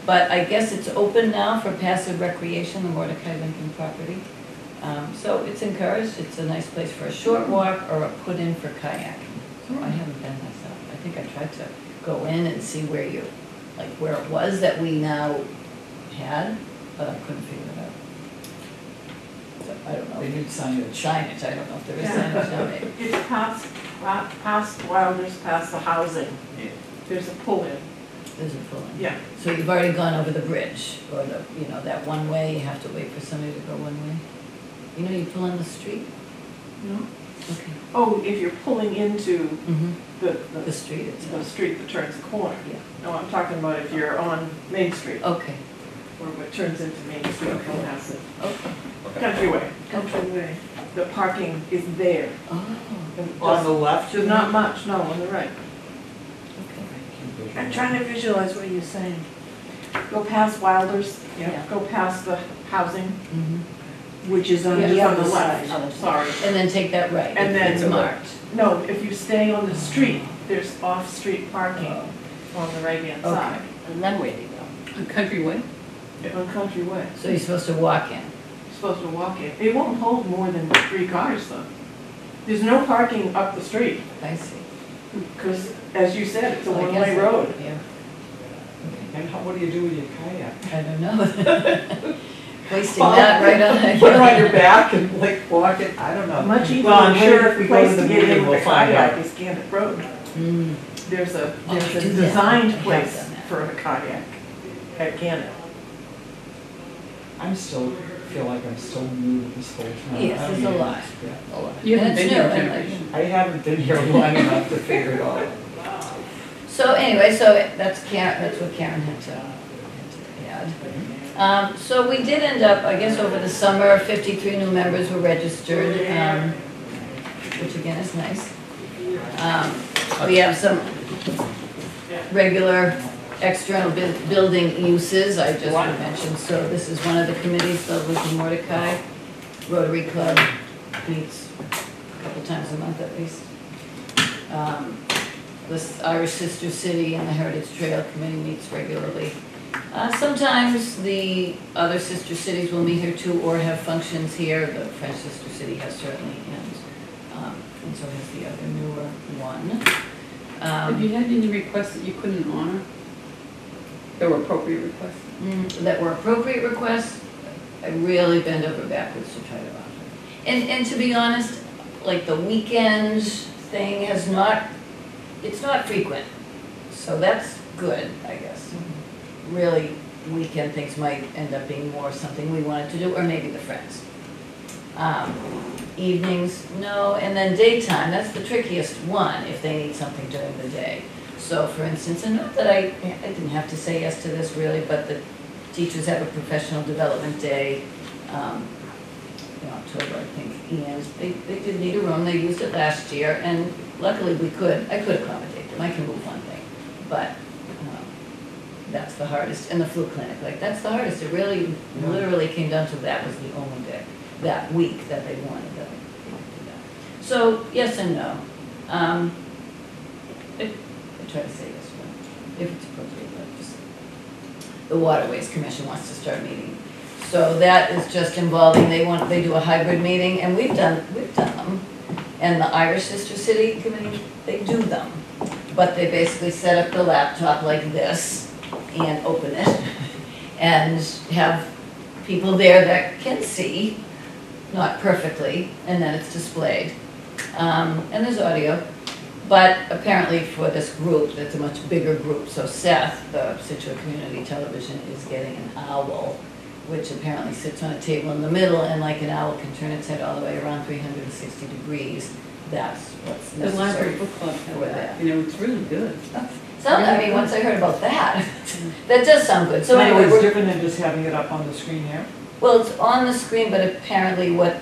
But I guess it's open now for passive recreation, the Mordecai Lincoln property. So it's encouraged, it's a nice place for a short walk or a put-in for kayaking. So I haven't been myself. I think I tried to go in and see where where it was that we now had, but I couldn't figure it out. I don't know. They need signage. Signage, I don't know if there is signage now, maybe. It's past Wilders, past the housing. Yeah. There's a pull-in. There's a pulling. Yeah. So you've already gone over the bridge, or the, you know, that one way, you have to wait for somebody to go one way? You know, you pull in the street? No? Okay. Oh, if you're pulling into Mm-hmm. the The street the itself. street that turns the corner. Yeah. No, I'm talking about if you're on Main Street, Okay, or what turns into Main Street, go past it. okay. Countryway, Countryway. the parking is there. Oh, And On the left? There's not much, no, on the right. okay. I'm trying to visualize what you're saying. Go past Wilders, Yeah. go past the housing, Mm-hmm. Which is on which the is on other the side. left, sorry. And then take that right. And then- It's marked. No, if you stay on the street, there's off-street parking Oh. on the right-hand Okay. side. And then where do you go? On Country Way? On Country Way. So you're supposed to walk in. You're supposed to walk in. It won't hold more than 3 cars though. There's no parking up the street, I see. because as you said, it's a Well, I one-way guess- road. Yeah. And what do you do with your kayak? I don't know. Wasting that right on. Put it on your back and like walk it, I don't know. Much easier, Well, I'm sure if we go to place the to get meeting, in we'll with a find kayak out. is Gannett Road. Mm. There's a Oh, there's a do that. designed I have place done that. for a kayak at Gannett. I'm still, feel like I'm still new to this whole town. Yes, I there's a mean, lot. yeah. A lot. You haven't And it's been here new, a and like- generation. I haven't been here long enough to figure it all out. So anyway, so that's Karen, that's what Karen had to add. So we did end up, I guess over the summer, 53 new members were registered, which again is nice. We have some regular external building uses, I just mentioned. So this is one of the committees, the Lincoln Mordecai Rotary Club meets a couple times a month at least. The Irish Sister City and the Heritage Trail Committee meets regularly. Sometimes the other sister cities will meet here too, or have functions here. The French Sister City has certainly, and so has the other newer one. Have you had any requests that you couldn't honor? That were appropriate requests? That were appropriate requests, I really bend over backwards to try to honor. And to be honest, like the weekend thing has not, it's not frequent, so that's good, I guess. Really, weekend things might end up being more something we wanted to do, or maybe the friends. Evenings, no, and then daytime, that's the trickiest one, if they need something during the day. So for instance, and not that I didn't have to say yes to this really, but the teachers have a professional development day in October, I think, and they did need a room, they used it last year, and luckily I could accommodate them, I can move one thing, but that's the hardest, and the flu clinic, like, that's the hardest, it really, literally came down to that was the only day, that week that they wanted that. So, yes and no. I try to say yes, but if it's appropriate, but just, the Waterways Commission wants to start meeting. So that is just involving, they do a hybrid meeting, and we've done them. And the Irish Sister City Committee, they do them. But they basically set up the laptop like this and open it and have people there that can see, not perfectly, and then it's displayed. And there's audio. But apparently for this group, that's a much bigger group, so Seth, the Scituate Community Television, is getting an owl, which apparently sits on a table in the middle, and like an owl can turn its head all the way around 360 degrees. That's what's The Library necessary. Book Club had for that, that. you know, it's really good. So, I mean, once I heard about that, that does sound good. So So anyway, it's we're, different than just having it up on the screen here? well, it's on the screen, but apparently what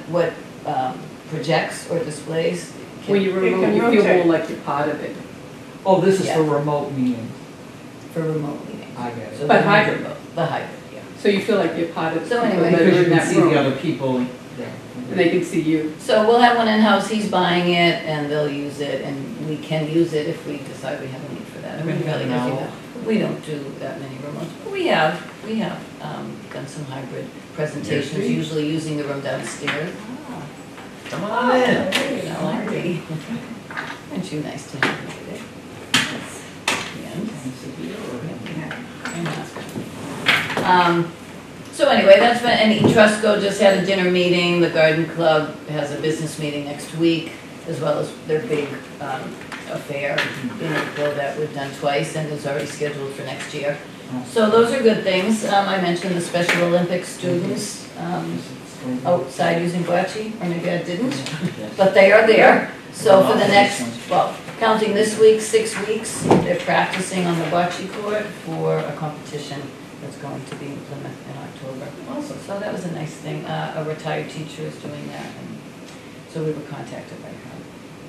projects or displays. When you It remote, can you feel rotate. more like you're part of it. Oh, this is Yeah. for remote meetings. For remote meetings. I get So it. But the hybrid. The hybrid, yeah. So you feel like you're part of it. So anyway- That are Because you in can that see the room, other people. Yeah. and they can see you. So we'll have one in-house, he's buying it, and they'll use it, and we can use it if we decide we have a need for that. I mean, really, No. we don't do that many remotes, but we have done some hybrid presentations, Yes, we- usually using the room downstairs. Come on in. You know, Larry. Aren't you nice to have me today? Yes. And, So anyway, that's been, and Etrusco just had a dinner meeting, the garden club has a business meeting next week, as well as their big affair in April that we've done twice and is already scheduled for next year. So those are good things. I mentioned the Special Olympics students outside using bocce, or maybe I didn't, but they are there. So for the next, well, counting this week, 6 weeks, they're practicing on the bocce court for a competition that's going to be in Plymouth in October. Also, so that was a nice thing. A retired teacher is doing that, and so we were contacted by her.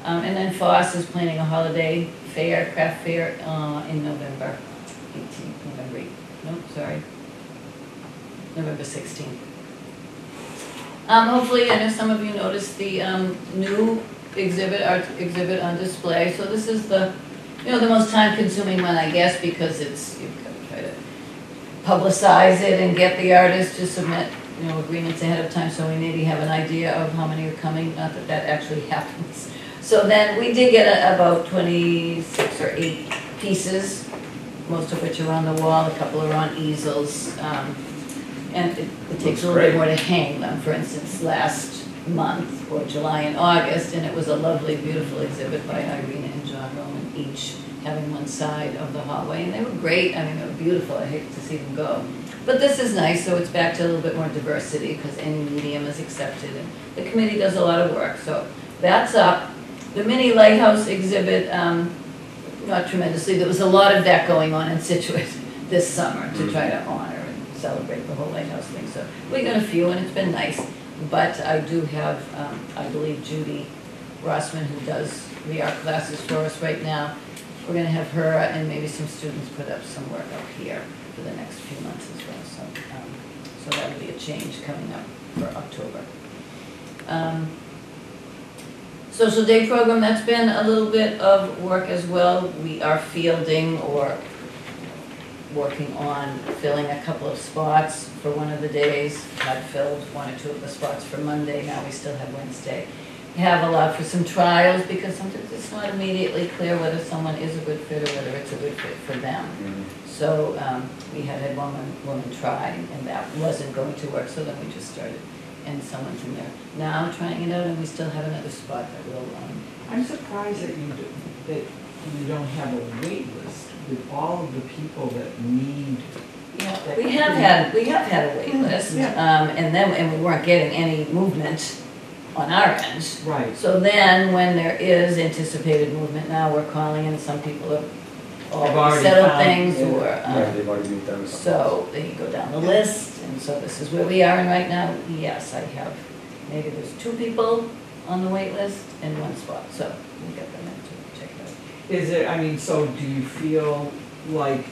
And then Foss is planning a holiday fair, craft fair, in November 18th, November 8th. Nope, sorry. November 16th. Hopefully, I know some of you noticed the new exhibit, art exhibit on display. So this is the, the most time-consuming one, I guess, because you've got to try to publicize it and get the artists to submit, agreements ahead of time, so we maybe have an idea of how many are coming. Not that that actually happens. So then we did get about 26 or 8 pieces, most of which are on the wall. A couple are on easels. And it takes a little bit more to hang them. For instance, last month, or July and August, and it was a lovely, beautiful exhibit by Irina and John Roman, each having one side of the hallway. And they were great. I mean, they were beautiful. I hate to see them go. But this is nice, so it's back to a little bit more diversity, because any medium is accepted. And the committee does a lot of work. So that's up. The mini lighthouse exhibit, not tremendously. There was a lot of that going on in Scituate this summer to try to honor celebrate the whole lighthouse thing. So we got a few, and it's been nice. But I do have, I believe, Judy Rossman, who does the art classes for us right now. We're going to have her and maybe some students put up some work up here for the next few months as well. So that'll be a change coming up for October. Social day program, that's been a little bit of work as well. We are fielding or working on filling a couple of spots for one of the days. I've filled 1 or 2 of the spots for Monday, now we still have Wednesday. We have allowed for some trials because sometimes it's not immediately clear whether someone is a good fit or whether it's a good fit for them. So we had one woman try, and that wasn't going to work, so then we just started. And someone's in there now trying it out, and we still have another spot that will I'm surprised that you don't have a wait list with all of the people that need. Yeah, we have had a wait list, and we weren't getting any movement on our end. Right. So then, when there is anticipated movement, now we're calling in. Some people have already settled things, or they've already moved them. so then you go down the list, and so this is where we are. And right now, yes, I have maybe there's 2 people on the wait list and 1 spot. So we'll get them in to check it out. Is it, I mean, so do you feel like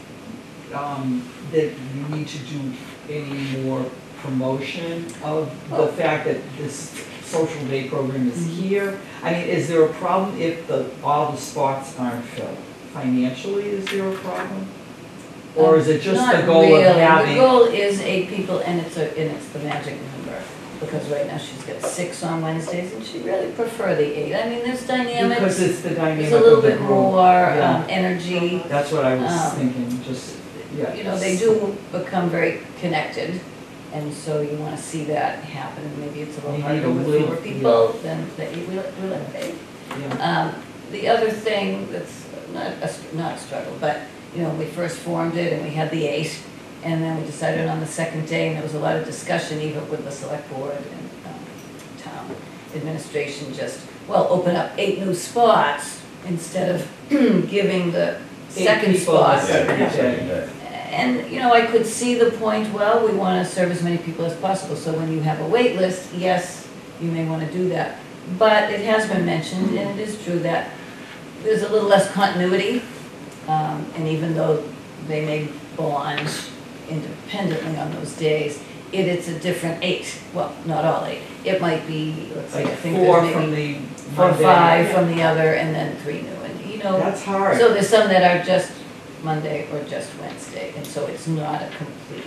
that you need to do any more promotion of the fact that this social day program is here? I mean, is there a problem if all the spots aren't filled? Financially, is there a problem? Or is it just the goal of having? The goal is 8 people, and it's the magic number. Because right now she's got 6 on Wednesdays, and she really prefer the 8. I mean, there's dynamics. Because it's the dynamic there's a little of the bit group. more energy. That's what I was thinking. Just they do become very connected, and so you want to see that happen. Maybe it's a little harder with fewer people than that you will invade. The other thing that's not a struggle, but when we first formed it and we had the 8. And then we decided on the second day, and there was a lot of discussion even with the select board and town administration, open up 8 new spots instead of giving the second spot. And, I could see the point, well, we want to serve as many people as possible. So when you have a wait list, yes, you may want to do that. But it has been mentioned, and it is true that there's a little less continuity. And even though they may bond independently on those days, it's a different 8. Well, not all 8. It might be, let's say, I think 4 there's from maybe the 4 or 5 from the other, and then 3 new. And that's hard. So there's some that are just Monday or just Wednesday, and so it's not a complete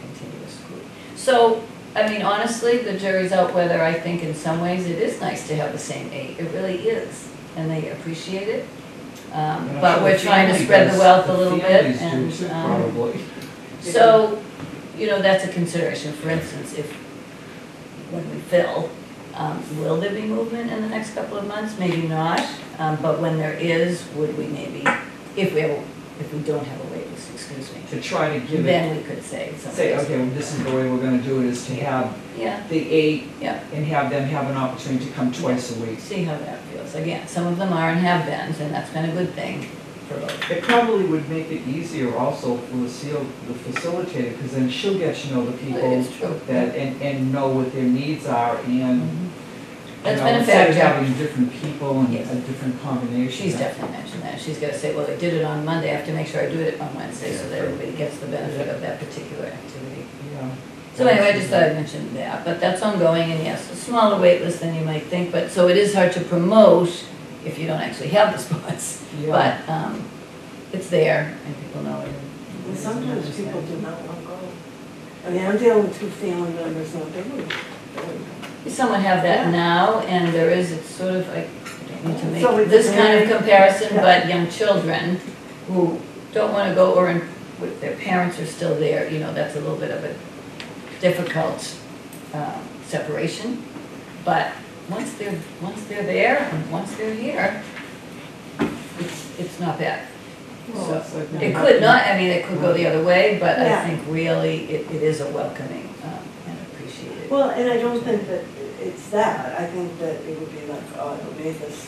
continuous group. So, I mean, honestly, the jury's out whether I think in some ways it is nice to have the same 8. It really is, and they appreciate it. But we're trying to spread the wealth a little bit, and probably. so you know, that's a consideration. For instance, if, when we fill, will there be movement in the next couple of months? Maybe not, but when there is, would we maybe, if we don't have a wait list, excuse me, To try to give it, then we could say something. say, okay, well, this is the way we're gonna do it, is to have Yeah, the 8 yeah. and have them have an opportunity to come twice a week. See how that feels. Again, some of them are and have been, and that's been a good thing for both. It probably would make it easier also for Lucille, the facilitator, because then she'll get to know the people It's true. that, and know what their needs are, and, Mhm. you That's know, been a instead of factor. having different people and Yes. a different combination. She's definitely mentioned that. She's gonna say, well, they did it on Monday, I have to make sure I do it on Wednesday, so that everybody gets the benefit of that particular activity. Yeah. So anyway, I just thought I'd mention that, but that's ongoing, and yes, a smaller wait list than you might think, but, so it is hard to promote if you don't actually have the spots. Yeah. But, it's there, and people know it. And sometimes people do not want to go. I mean, I'm dealing with 2 family members now, they wouldn't go. Some have that Yeah. now, and there is, it's sort of, I don't need to So make it's this kind of very- comparison, Yeah. but young children who don't want to go, or with their parents are still there, you know, that's a little bit of a difficult separation. But once they're there, and once they're here, it's not bad. Well, So, it's like- it could not, I mean, it could go the other way, but I Yeah. think really it is a welcoming and appreciated. Well, and I don't think that it's that, I think that it would be like, oh, it'll make this.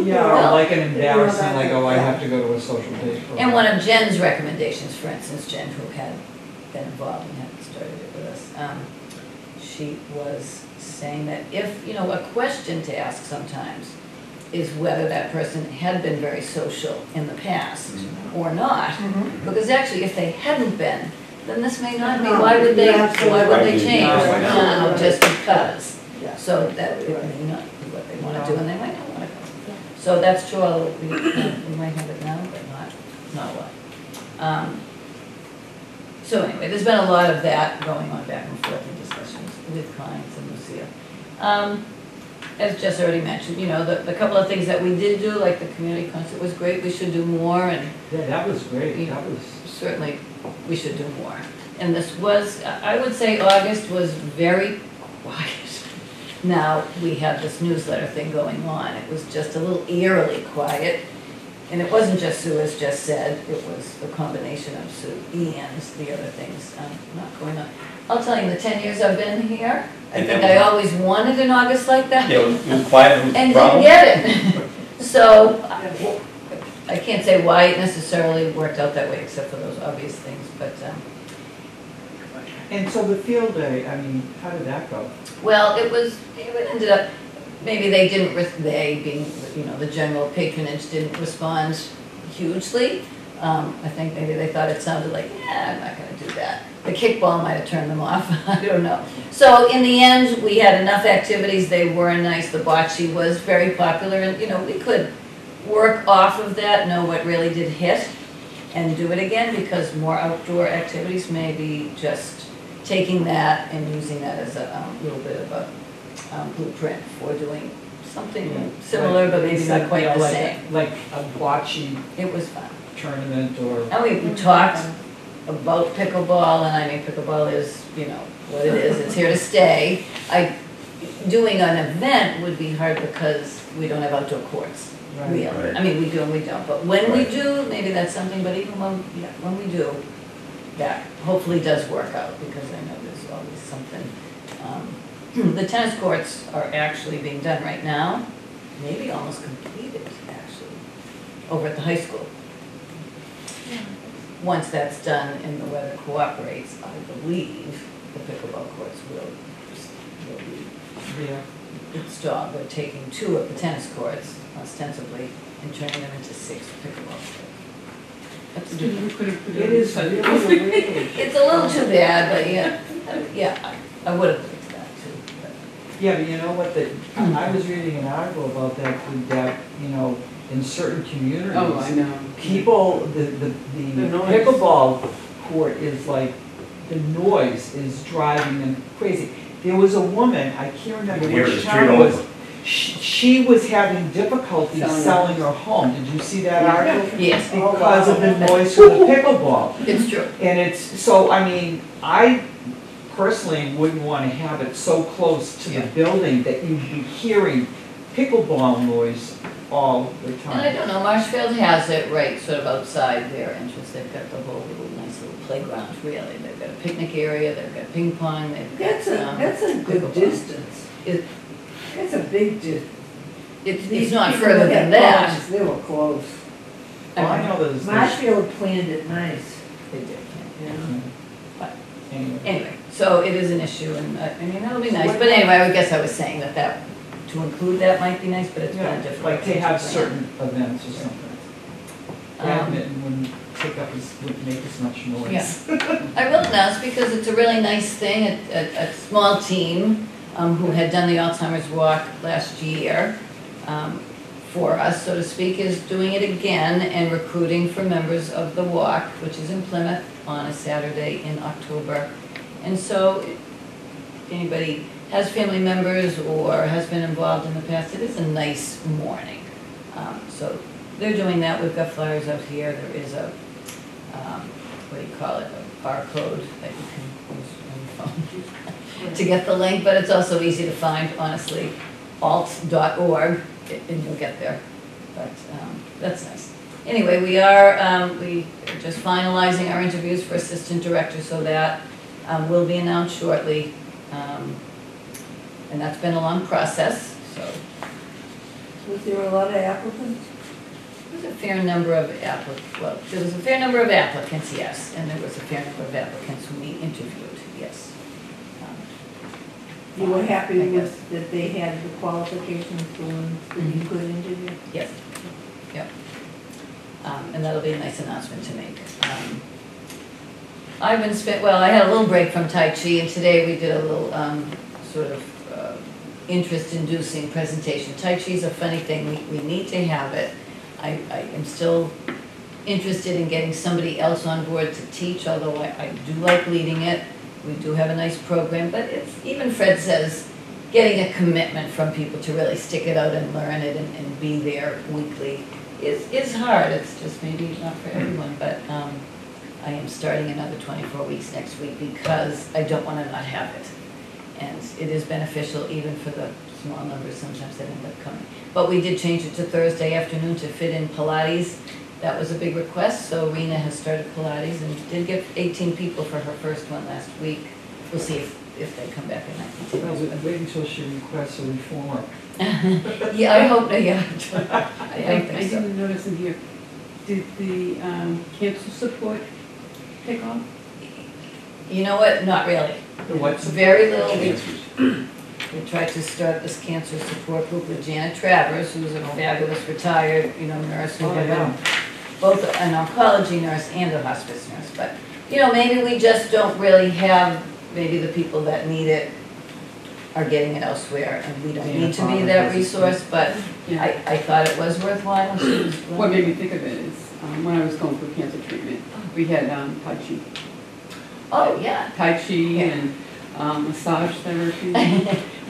Yeah, or like an embarrassing, that- like, oh, I yeah. have to go to a social day. And one of Jen's recommendations, for instance, Jen, who had been involved and had started it with us, she was saying that if, you know, a question to ask sometimes is whether that person had been very social in the past or not. Because actually, if they hadn't been, then this may not be, No, why would they you're absolutely right. change No, now just because? Yeah. So that it may not be what they want to do, and they might not want to go. So that's true, although we might have it now, but not a lot. So anyway, there's been a lot of that going on back and forth in discussions with clients and Lucille. As Jess already mentioned, you know, the couple of things that we did do, like the community concert was great, we should do more, and Yeah, that was great, that was. certainly we should do more. And this was, I would say August was very quiet. Now, we have this newsletter thing going on, it was just a little eerily quiet. And it wasn't just Sue, as Jess said, it was a combination of Sue and the other things not going on. I'll tell you, in the 10 years I've been here, I And think that I was- always wanted an August like that. Yeah, it was quiet, it was a And didn't problem. get it. So, I can't say why it necessarily worked out that way, except for those obvious things, but, And so the field day, I mean, how did that go? well, it ended up, maybe they didn't, they being, you know, the general patronage didn't respond hugely. I think maybe they thought it sounded like, yeah, I'm not gonna do that. The kickball might have turned them off, I don't know. So in the end, we had enough activities, they were nice, the bocce was very popular, and, you know, we could work off of that, know what really did hit, and do it again, because more outdoor activities may be just taking that and using that as a little bit of a blueprint for doing something similar, but maybe not quite Yeah, the like- same. Like a bocce It was fun. tournament or. And we talked about pickleball, and I mean, pickleball is, you know, what it is, it's here to stay. Doing an event would be hard because we don't have outdoor courts. Really. Right. I mean, we do and we don't, but when we Right. do, maybe that's something, but even when we do, that hopefully does work out, because I know there's always something. The tennis courts are actually being done right now, maybe almost completed, actually, over at the high school. Once that's done and the weather cooperates, I believe the pickleball courts will be Yeah. installed. They're taking 2 of the tennis courts ostensibly and turning them into 6 pickleball courts. That's stupid. We could have put It is really weird. It's a little too bad, but yeah, I would have liked that too. But Yeah, but you know what, I was reading an article about that, you know, in certain communities. Oh, I know. People, the noise. pickleball court is like, the noise is driving them crazy. There was a woman, I can't remember Near the which street town it was. over. She was having difficulty selling her home. Did you see that article? Yes, Because of the noise from the pickleball. it's true. And it's, so, I mean, I personally wouldn't want to have it so close to the Yeah. building that you'd be hearing pickleball noise all the time. And I don't know, Marshfield has it right sort of outside their entrance. They've got the whole little nice little playground, really. They've got a picnic area, they've got ping pong, they've got, That's a good pickleball. distance. It- It's a big distance. It's not further than that. They were close. Well, I know there's, Marshfield planned it nice. They did, yeah. anyway. Anyway, so it is an issue, and I mean, that'll be nice, but anyway, I guess I was saying that to include that might be nice, but it's kind of Yeah, difficult. like to have plan. certain events or something. Um, Badminton wouldn't make as much noise. Yeah. I will announce, because it's a really nice thing, a small team who had done the Alzheimer's Walk last year for us, so to speak, is doing it again and recruiting for members of the walk, which is in Plymouth on a Saturday in October. And so if anybody has family members or has been involved in the past, it is a nice morning. So they're doing that. We've got flyers out here. There is a, what do you call it, a barcode that you can use on your phone to get the link, but it's also easy to find, honestly, alt.org, and you'll get there. But that's nice. Anyway, we are just finalizing our interviews for assistant director, so that will be announced shortly. And that's been a long process, so. Was there a lot of applicants? There was a fair number of there was a fair number of applicants, yes, and there was a fair number of applicants who we interviewed, yes. You were happy I guess. with that they had the qualifications for ones that you could interview? Yes, yep. And that'll be a nice announcement to make. I had a little break from Tai Chi, and today we did a little sort of interest-inducing presentation. Tai Chi is a funny thing, we need to have it. I am still interested in getting somebody else on board to teach, although I do like leading it. We do have a nice program, but it's, even Fred says, getting a commitment from people to really stick it out and learn it and be there weekly is hard. It's just maybe not for everyone, but I am starting another 24 weeks next week because I don't want to not have it. And it is beneficial even for the small numbers sometimes that end up coming. But we did change it to Thursday afternoon to fit in Pilates. That was a big request, so Rena has started Pilates and did get 18 people for her first one last week. We'll see if they come back and Well, I wait until she requests a reform. Yeah, I hope, yeah. I think so. didn't notice in here, did the cancer support pick off? You know what, not really. The what's Very little. We tried to start this cancer support group with Janet Travers, who's a fabulous retired, nurse who had been both an oncology nurse and a hospice nurse. But, maybe we just don't really have, maybe the people that need it are getting it elsewhere, and we don't need to be that resource, but Yeah. I thought it was worthwhile. She was What made me think of it is, when I was going through cancer treatment, we had Tai Chi. Oh, yeah. Tai Chi Yeah. and massage therapy.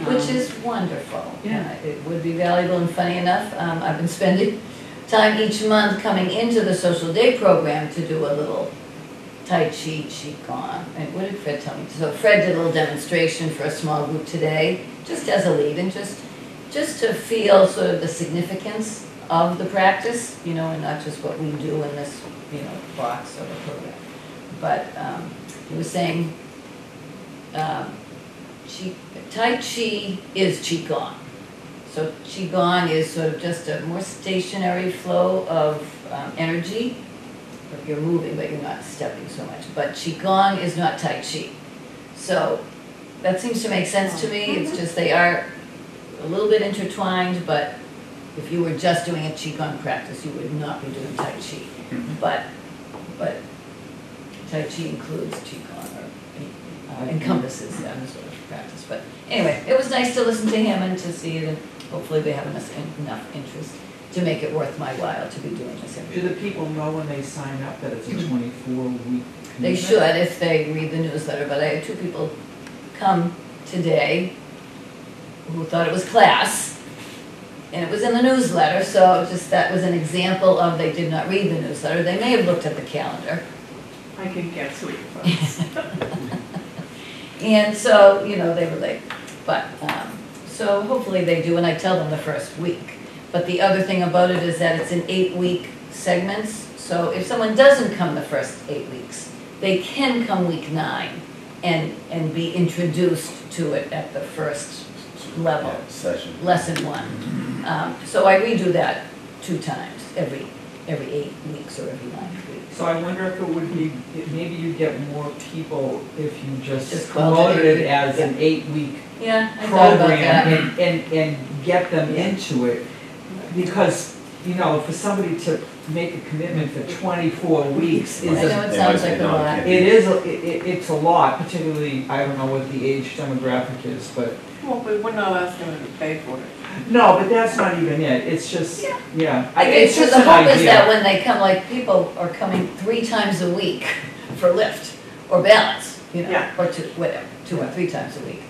Which is wonderful. Yeah. It would be valuable, and funny enough, I've been spending time each month coming into the social day program to do a little Tai Chi Qigong. And what did Fred tell me? So Fred did a little demonstration for a small group today, just as a lead, and just to feel sort of the significance of the practice, and not just what we do in this, box of a program. But he was saying, Tai Chi is Qigong. So Qigong is sort of just a more stationary flow of energy. You're moving, but you're not stepping so much. But Qigong is not Tai Chi. So that seems to make sense to me. It's just they are a little bit intertwined, but if you were just doing a Qigong practice, you would not be doing Tai Chi. But Tai Chi includes Qigong, or encompasses that sort of practice. But anyway, it was nice to listen to him and to see it, and hopefully they have enough interest to make it worth my while to be doing this every Do week. the people know when they sign up that it's a 24-week commitment? They should if they read the newsletter, but I had 2 people come today who thought it was class, and it was in the newsletter, so that was an example of they did not read the newsletter. They may have looked at the calendar. I can get sweet folks. And so, you know, they were late. But, so hopefully they do, and I tell them the first week. But the other thing about it is that it's in 8-week segments. So if someone doesn't come the first 8 weeks, they can come week 9 and be introduced to it at the first level, Yeah, session. lesson 1. So I redo that 2 times, every 8 weeks or every 9 weeks. So I wonder if it would be, maybe you get more people if you Just just called it promoted it 8 as an week. 8-week Yeah, I thought about that. program and get them into it. Because, you know, for somebody to make a commitment for 24 weeks I is know a, it sounds like a lot. it's a lot, particularly, I don't know what the age demographic is, but, Well, but we're not asking them to pay for it. no, but that's not even it. It's just, yeah. Okay, It's so just the an hope is that idea. when they come, like, people are coming 3 times a week for lift or balance, you know, Yeah. or 2, whatever, 2 or 3 times a week.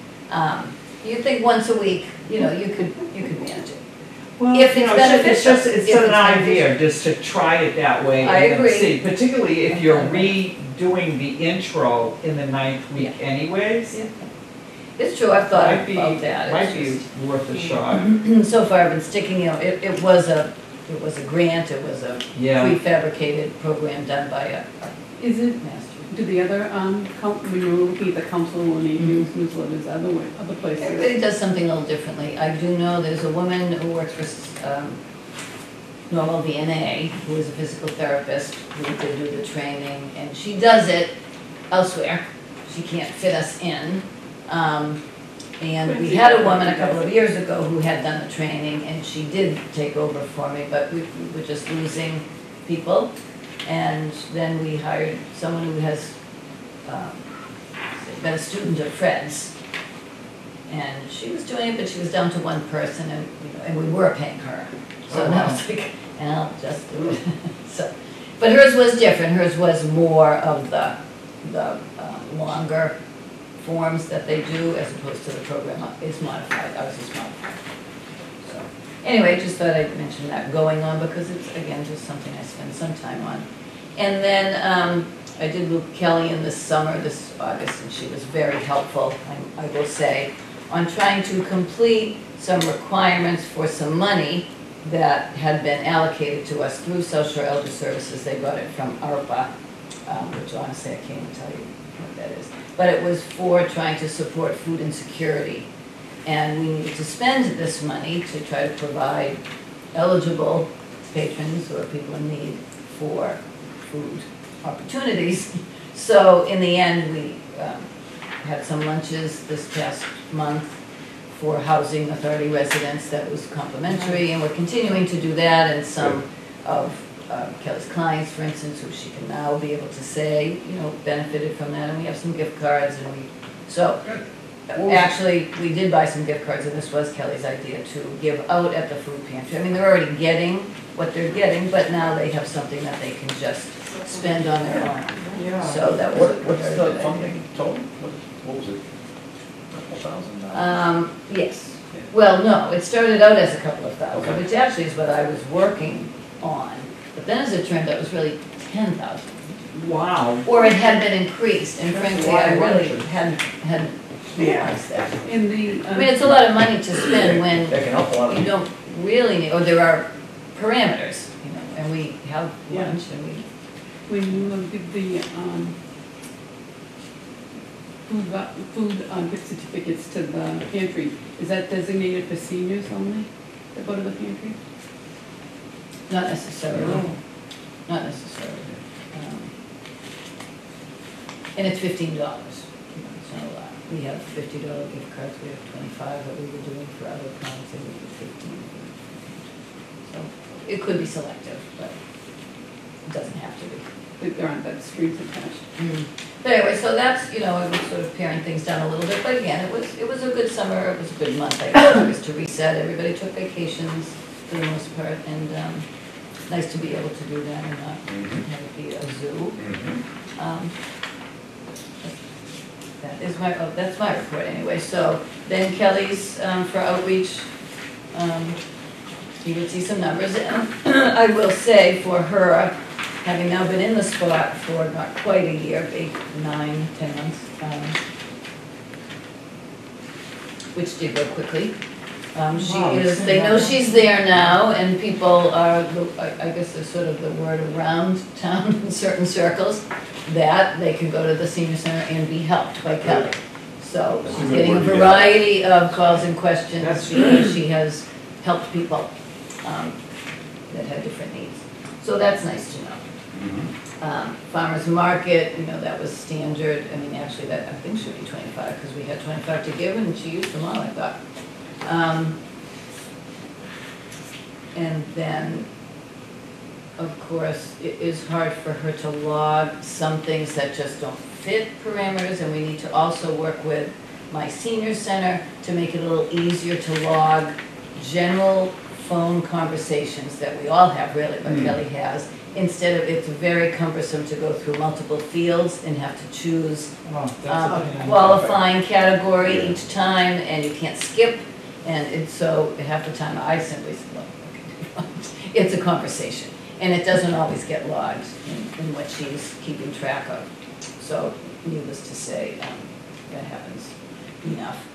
You think once a week, you know, you could manage it. Well, if you it's know, beneficial, it's if an it's idea, just to try it that way I and then agree. see. Particularly if you're I agree. redoing the intro in the 9th week anyways. Yeah. It's true, I've thought Might be, about that. might It's be just- worth a shot. So far, I've been sticking, you know, it was a grant, it was a Yeah. prefabricated program done by a Is it, master. do the other, when you're looking at the council on aging newsletters, other places? Everybody does something a little differently. I do know there's a woman who works for Normal VNA, who is a physical therapist, who did do the training, and she does it elsewhere. She can't fit us in. And we had a woman a couple of years ago who had done the training, and she did take over for me, but we were just losing people. And then we hired someone who has been a student of Fred's. And she was doing it, but she was down to 1 person, and, you know, and we were paying her. So Oh, now wow. it's like, I'll just do it. So, but hers was different. Hers was more of the longer forms that they do, as opposed to the program is modified. Ours is modified. So anyway, just thought I'd mention that going on, because it's, again, just something I spend some time on. And then I did loop Kelly in this summer, this August, and she was very helpful, I will say, on trying to complete some requirements for some money that had been allocated to us through Social Elder Services. They got it from ARPA, which honestly I can't even tell you what that is. But it was for trying to support food insecurity. And we needed to spend this money to try to provide eligible patrons or people in need for food opportunities. So in the end, we had some lunches this past month for Housing Authority residents that was complimentary, and we're continuing to do that, and some of Kelly's clients, for instance, who she can now be able to say, you know, benefited from that, and we have some gift cards, and actually, we did buy some gift cards, and this was Kelly's idea, to give out at the food pantry. I mean, they're already getting what they're getting, but now they have something that they can just spend on their own. Yeah. So that was a What's very the good idea. funding total? What was it? $2,000? Yes. Well, no, it started out as a couple of thousand, Okay. which actually is what I was working on. But then as it turned out, it was really 10,000. Wow. Or it had been increased, and That's frankly, a lot I of really money. hadn't realized that. In the, I mean, it's a lot of money to spend when That can help a lot of you people. don't really need, or there are parameters, you know, and we have Yeah. lunch and we, when you did the, food gift certificates to the pantry, is that designated for seniors only that go to the pantry? not necessarily, not necessarily. And it's $15, you know, it's not a lot. We have $50 gift cards, we have 25 that we were doing for other accounts, and we did 15. So it could be selective, but it doesn't have to be. Like there aren't that strings attached. But anyway, so that's, you know, I was sort of paring things down a little bit, but again, it was a good summer, it was a good month, I guess, it was to reset, everybody took vacations for the most part, and nice to be able to do that and not have it be a zoo. That's my report anyway. So then Kelly's for outreach, you would see some numbers. I will say for her, having now been in the spot for not quite a year, 8, 9, 10 months, which did go quickly. She Wow, is, they know she's there now, and people are, I guess there's sort of the word around town in certain circles, that they can go to the senior center and be helped by Kelly. So That's a she's good getting a word to get. variety of calls and questions That's because she has helped people that had different needs. So that's nice to know. Farmers market, you know, that was standard. I mean, actually, that I think should be 25 because we had 25 to give and she used them all, I thought. And then, of course, it is hard for her to log some things that just don't fit parameters, and we need to also work with my senior center to make it a little easier to log general phone conversations that we all have, really, but Kelly has. Instead of, it's very cumbersome to go through multiple fields and have to choose Oh, that's a qualifying category each time, and you can't skip. And it's so, half the time I simply say, well, okay, it's a conversation. And it doesn't always get logged in what she's keeping track of. So needless to say, that happens enough.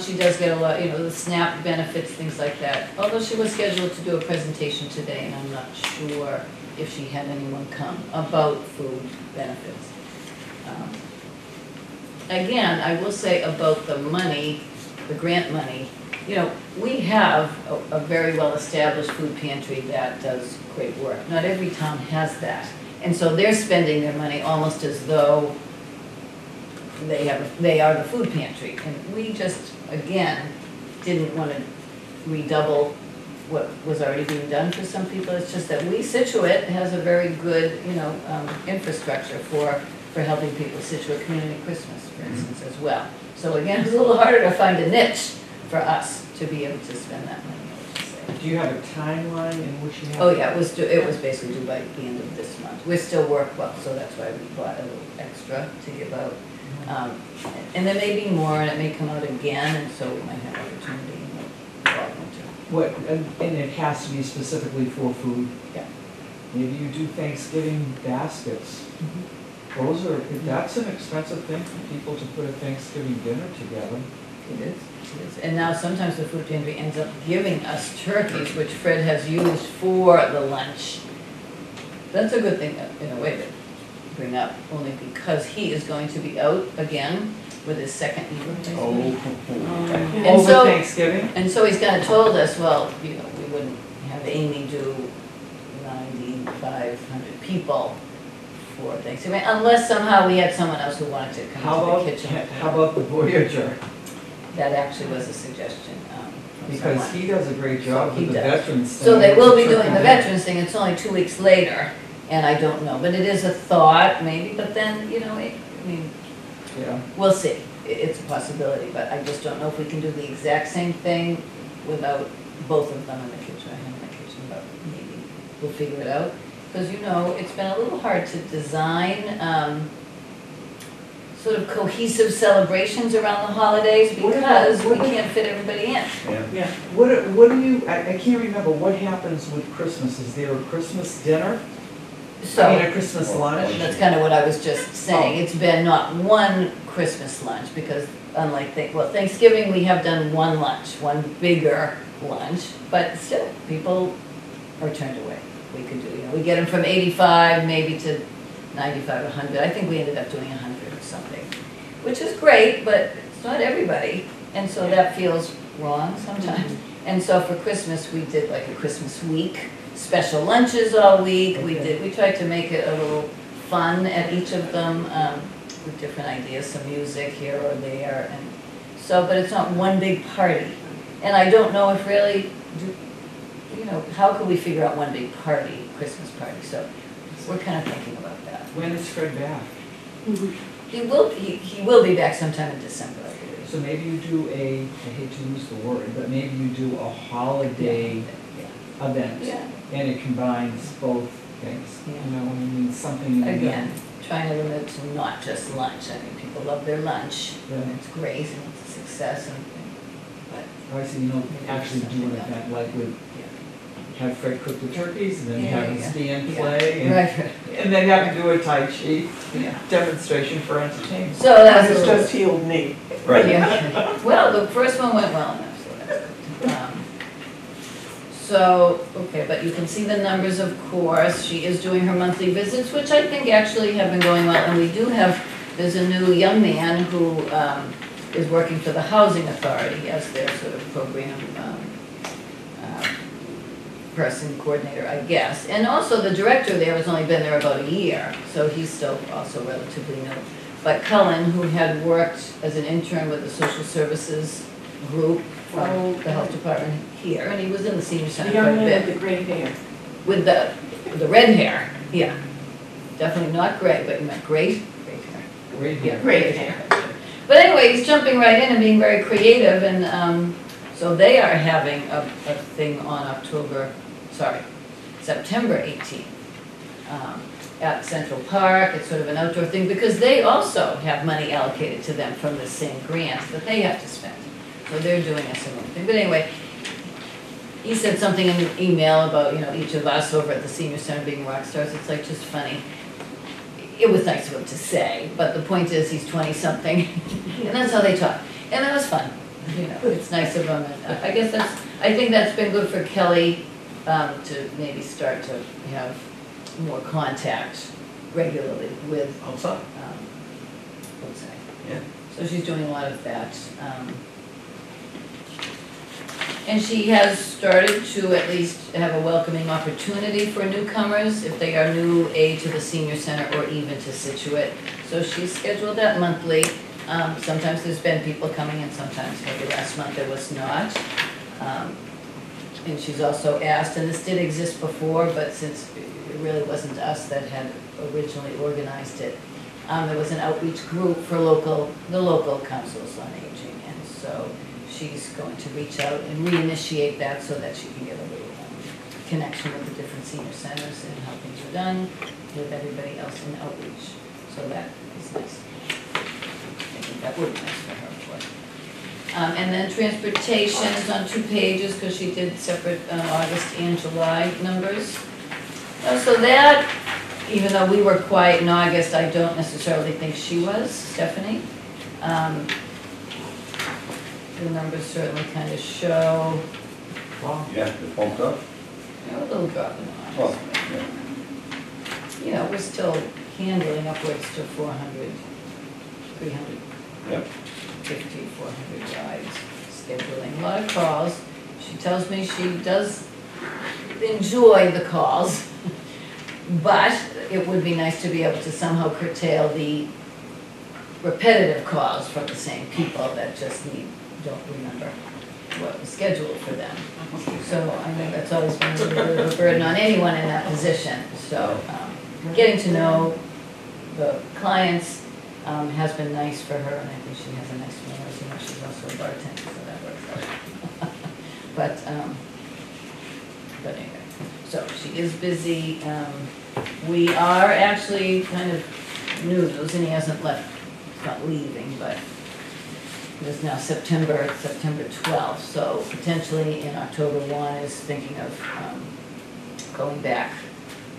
She does get a lot, you know, the SNAP benefits, things like that. Although she was scheduled to do a presentation today, and I'm not sure if she had anyone come about food benefits. Again, I will say about the money, the grant money, you know, we have a very well-established food pantry that does great work. Not every town has that. And so they're spending their money almost as though they are the food pantry. And we just, again, didn't want to redouble what was already being done for some people. It's just that Scituate has a very good, you know, infrastructure for helping people. Scituate Community Christmas, for instance, as well. So again, it's a little harder to find a niche for us to be able to spend that money, I would say. Do you have a timeline in which you have? Oh, yeah, it was basically due by the end of this month. We're still work well, so that's why we bought a little extra to give out. And there may be more, and it may come out again, and so we might have opportunity in the fall, winter. What, and it has to be specifically for food? Yeah. Maybe you do Thanksgiving baskets. Those are, that's an expensive thing for people to put a Thanksgiving dinner together. It is. And now sometimes the food pantry ends up giving us turkeys, which Fred has used for the lunch. That's a good thing, in a way, to bring up, only because he is going to be out again with his second knee replacement. And Over so- Thanksgiving? And so he's kind of told us, well, you know, we wouldn't have Amy do 9,500 people for Thanksgiving, unless somehow we had someone else who wanted to come How to the about, kitchen. how about the Voyager? That actually was a suggestion from Because someone. he does a great job He with the does. veterans thing. So they will be doing the Turkey. veterans thing, it's only 2 weeks later, and I don't know, but it is a thought, maybe, but then, you know, I mean, Yeah. we'll see. It's a possibility, but I just don't know if we can do the exact same thing without both of them in the kitchen, or him in the kitchen, but maybe we'll figure it out. Because, you know, it's been a little hard to design sort of cohesive celebrations around the holidays because we can't fit everybody in. Yeah. What do you, I can't remember, what happens with Christmas? Is there a Christmas dinner? So. I mean, a Christmas lunch? That's kind of what I was just saying. It's been not one Christmas lunch because unlike, Thanksgiving, we have done one lunch, one bigger lunch, but still, people are turned away. We could do, you know, we get them from 85 maybe to 95, 100. I think we ended up doing 100 or something, which is great, but it's not everybody. And so that feels wrong sometimes. And so for Christmas, we did like a Christmas week, special lunches all week. We tried to make it a little fun at each of them with different ideas, some music here or there. And so, but it's not one big party. And I don't know if really, you know, how could we figure out one big party, Christmas party? So we're kind of thinking about that. When is Fred back? He will be back sometime in December, I believe. So maybe you do I hate to use the word, but maybe you do a holiday event. Yeah. And it combines both things. Yeah. You know, I mean, something in the middle. Again, trying to limit to not just lunch. I mean, people love their lunch, and Yeah. it's great, and it's a success, but I see, you know, actually do an event like with, have Fred cook the turkeys, and then have him stand play, and, right. and then have him do a Tai Chi Yeah. demonstration for entertainment. So that's It's a little, just healed me. Right. Yeah, well, the first one went well enough, so that's good. So, okay, but you can see the numbers, of course. She is doing her monthly visits, which I think actually have been going well. And we do have, there's a new young man who is working for the Housing Authority as their sort of program person, coordinator, I guess. And also the director there has only been there about a year, so he's still also relatively new. But Cullen, who had worked as an intern with the social services group from the health department here, and he was in the senior center The quite a young man bit. with the gray hair. With the red hair, yeah. Definitely not gray, but you meant great hair. Great. Yeah, great hair. But anyway, he's jumping right in and being very creative, and so they are having a thing on September 18th at Central Park. It's sort of an outdoor thing because they also have money allocated to them from the same grant that they have to spend. So they're doing a similar thing. But anyway, he said something in an email about, each of us over at the senior center being rock stars. It's like just funny. It was nice of him to say, but the point is he's 20-something, and that's how they talk. And that was fun. It's nice of him. And I think that's been good for Kelly to maybe start to have more contact regularly with Outside? outside. Yeah. So she's doing a lot of that. And she has started to at least have a welcoming opportunity for newcomers if they are new to the senior center or even to Scituate. So she's scheduled that monthly. Sometimes there's been people coming and sometimes maybe last month there was not. And she's also asked, and this did exist before, but since it really wasn't us that had originally organized it, there was an outreach group for the local councils on aging. And so she's going to reach out and reinitiate that so that she can get a little connection with the different senior centers and how things are done with everybody else in outreach. So that is nice. I think that would be nice for her, of course. And then transportation is on 2 pages because she did separate August and July numbers. So that, even though we were quiet in August, I don't necessarily think she was, Stephanie. The numbers certainly kind of show Yeah, it bumped up. a little drop in Well, August. yeah. We're still handling upwards to 400, 300. Yep. 50, 400 rides, scheduling, a lot of calls. She tells me she does enjoy the calls, but it would be nice to be able to somehow curtail the repetitive calls from the same people that just don't remember what was scheduled for them. So I know that's always been a little bit of a burden on anyone in that position. So getting to know the clients has been nice for her, and I think she has a nice smile. As you know, she's also a bartender, so that works out. But anyway, so she is busy. We are actually kind of news, and he hasn't left, he's not leaving, but it is now September 12th, so potentially in October 1 is thinking of going back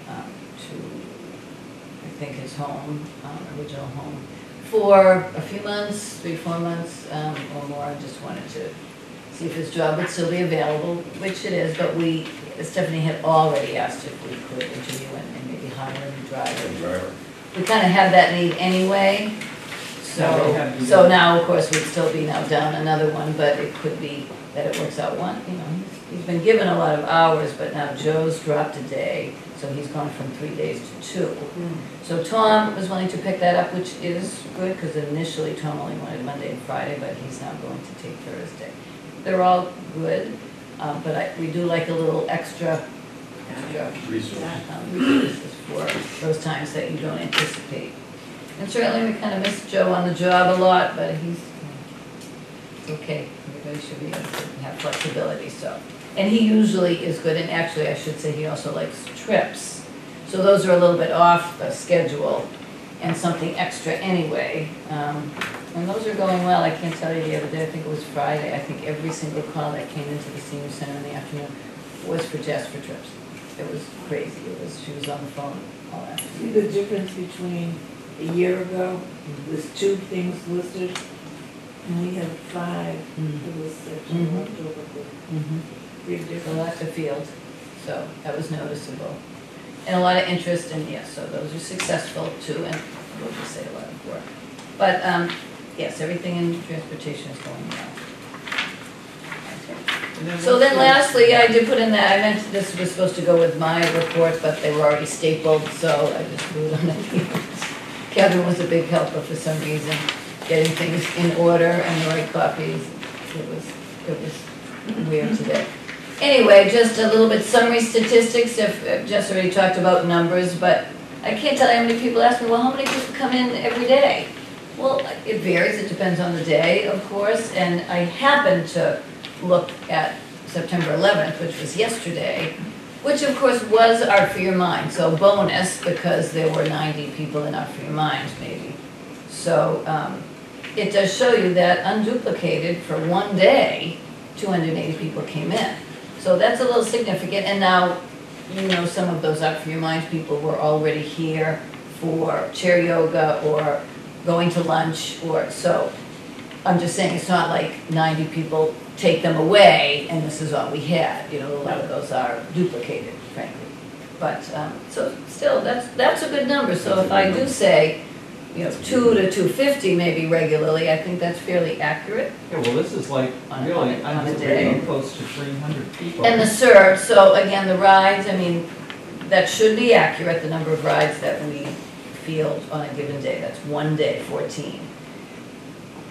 to, I think, his home, original home, for a few months, 3-4 months or more. I just wanted to see if his job would still be available, which it is, but Stephanie had already asked if we could interview and maybe hire a new driver. We kind of had that need anyway, so now, of course, we'd still be now down another one, but it could be that it works out one, he's been given a lot of hours, but now Joe's dropped a day, so he's gone from 3 days to 2. So Tom was willing to pick that up, which is good, because initially Tom only wanted Monday and Friday, but he's now going to take Thursday. They're all good, but we do like a little extra resources for those times that you don't anticipate. And certainly we kind of miss Joe on the job a lot, but it's okay. Everybody should be able to have flexibility, so. And he usually is good, and actually I should say he also likes trips. So those are a little bit off the schedule and something extra anyway. And those are going well. I can't tell you the other day, I think it was Friday, I think every single call that came into the senior center in the afternoon was for Jess for trips. It was crazy. She was on the phone all afternoon. See the difference between a year ago, there's 2 things listed, And we had 5 in this section Mhm. left over for Mhm. big So difference. that's a field, so that was noticeable. And a lot of interest, and yes, so those are successful too, and we'll just say a lot of work. But, yes, everything in transportation is going well. So then lastly, I did put in that, I meant this was supposed to go with my report, but they were already stapled, so I just threw it on the paper. Kevin was a big helper for some reason, getting things in order and the right copies. It was weird today. Anyway, just a little bit summary statistics, if Jess already talked about numbers, but I can't tell you how many people ask me, well, how many people come in every day? Well, it varies, it depends on the day, of course, and I happened to look at September 11th, which was yesterday, which of course was Art for Your Mind, so bonus, because there were 90 people in Art for Your Mind, maybe. So it does show you that unduplicated for one day, 280 people came in. So that's a little significant, and now, you know, some of those Art for Your Mind people were already here for chair yoga or going to lunch, or so. I'm just saying, it's not like 90 people take them away and this is all we had. You know, a lot of those are duplicated, frankly. But, so still, that's a good number. So if I do say, you know, 2 to 250 maybe regularly, I think that's fairly accurate. Yeah, well, this is like On- really, on a I'm day. getting close to 300 people. And the serve, so again, the rides, I mean, that should be accurate, the number of rides that we field on a given day. That's one day, 14,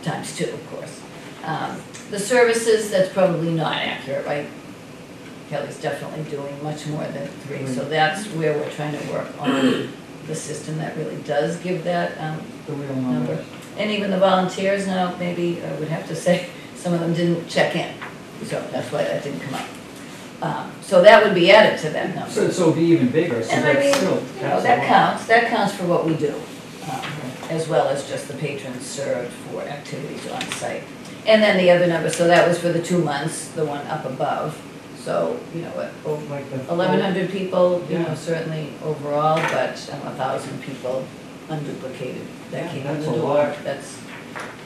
times 2, of course. The services, that's probably not accurate, right? Kelly's definitely doing much more than 3, so that's where we're trying to work on the system that really does give that The real number. numbers. And even the volunteers now, maybe, I would have to say, some of them didn't check in, so that's why that didn't come up. So that would be added to that number. So it would be even bigger, so And I mean, that's still, you know, that's a that lot. counts for what we do, as well as just the patrons served for activities on site. And then the other number, so that was for the 2 months, the one up above. So, you know, what, Like the 1,100 people, you know, Yeah. certainly overall, but 1,000 people unduplicated that Yeah, came in that's the a door. lot.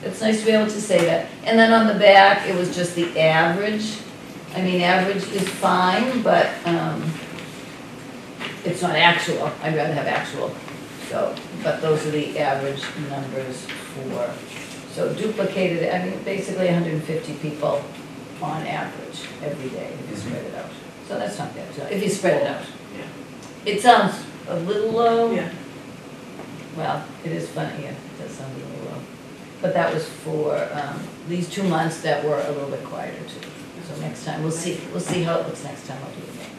It's nice to be able to say that. And then on the back, it was just the average. I mean, average is fine, but it's not actual. I'd rather have actual. So, but those are the average numbers for, so duplicated, I mean, basically 150 people on average every day if you spread it out. So that's not bad, so if you spread it out. It sounds a little low. Yeah. Well, it is funny, yeah, it does sound a little low. But that was for these 2 months that were a little bit quieter too. So next time, we'll see how it looks next time, I'll do it again.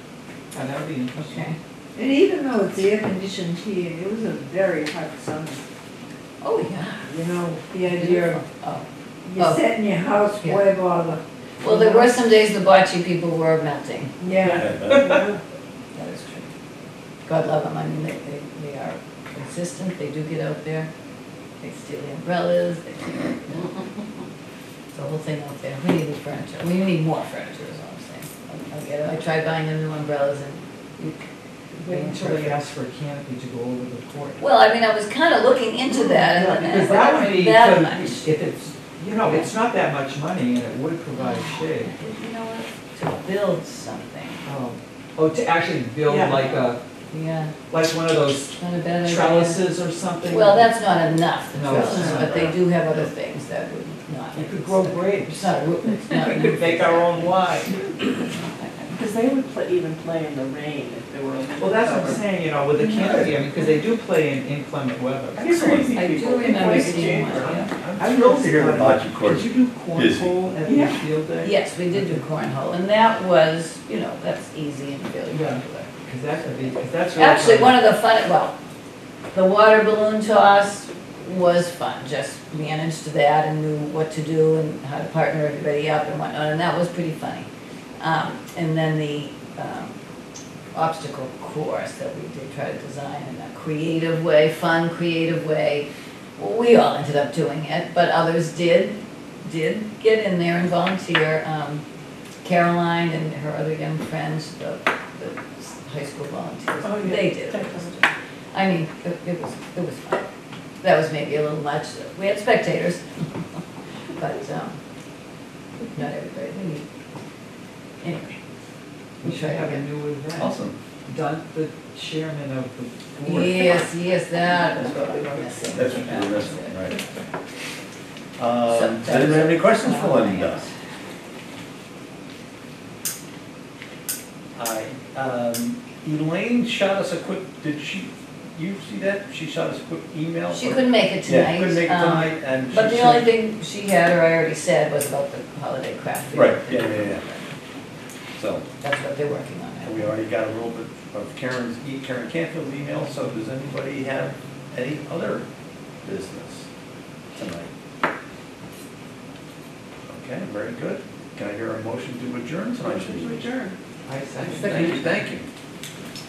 And that would be interesting. Okay? And even though it's air conditioned here, it was a very hot summer. Oh, yeah. You know, the idea of Oh. you sit in your house, Yeah. boy bother. Well, there were some days the bocce people were melting. Yeah. That is true. God love them, I mean, they are consistent, they do get out there. They steal the umbrellas, they clean it. It's a whole thing out there. We need new furniture. We need more furniture is all I'm saying. I get it. I tried buying them new umbrellas and Wait until they ask for a canopy to go over the court. well, I mean, I was kind of looking into that Yeah, and because that would be, that good much. if it's, you know, it's not that much money and it would provide shade. You know what? To build something. Oh, to actually build Yeah. like a, Yeah, like one of those it's not a bad idea. trellises or something? Well, that's not enough, the No, it's trellises, not. but they do have other things that would not. You make could it grow so- grapes. It's not a roof, it's not. We could make our own wine. Because they would even play in the rain if they were. Well, that's what I'm saying, you know, with the canopy, I mean, because they do play in inclement weather. That's crazy I do people. They remember play seeing one, chamber. yeah. I'm thrilled to hear the bocce court. Did you do busy. cornhole at Yeah. the field day? Yes, we did do cornhole, and that was, you know, that's easy and fairly Yeah. popular. Because that could be, because that's really. Actually, fun. one of the fun, well, the water balloon toss was fun, just managed that and knew what to do and how to partner everybody up and whatnot, and that was pretty funny. And then the obstacle course that we did try to design in a creative way, fun, creative way. Well, we all ended up doing it, but others did get in there and volunteer. Caroline and her other young friends, the high school volunteers, Oh, yeah. they did it. I mean, it was fun. That was maybe a little much. We had spectators. but, not everybody, we need, anyway. We should have a new event. Awesome. Doug, the chairman of the board. Yes, that was what we were missing. That's what you were missing, right. So, Does anyone have any questions for Linda? Elaine shot us a quick, did you see that? She shot us a quick email. She couldn't make it tonight. Yeah, couldn't make it tonight, and she But the said- only thing she had, or I already said, was about the holiday craft fair. Right, yeah. So, That's what they're working on And now. we already got a little bit of Karen Canfield's email, so does anybody have any other business tonight? Okay, very good. Can I hear a motion to adjourn tonight's Motion to meeting? adjourn. I second. Thank you.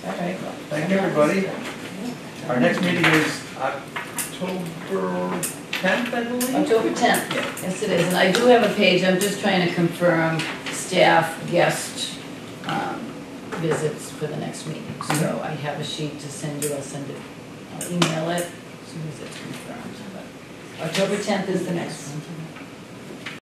All right. Thank you, everybody. Our next meeting is October 10th, I believe? October 10th, yes it is, and I do have a page, I'm just trying to confirm staff, guest, visits for the next meeting. So I have a sheet to send you, I'll email it as soon as it's confirmed. But October 10th is the next one.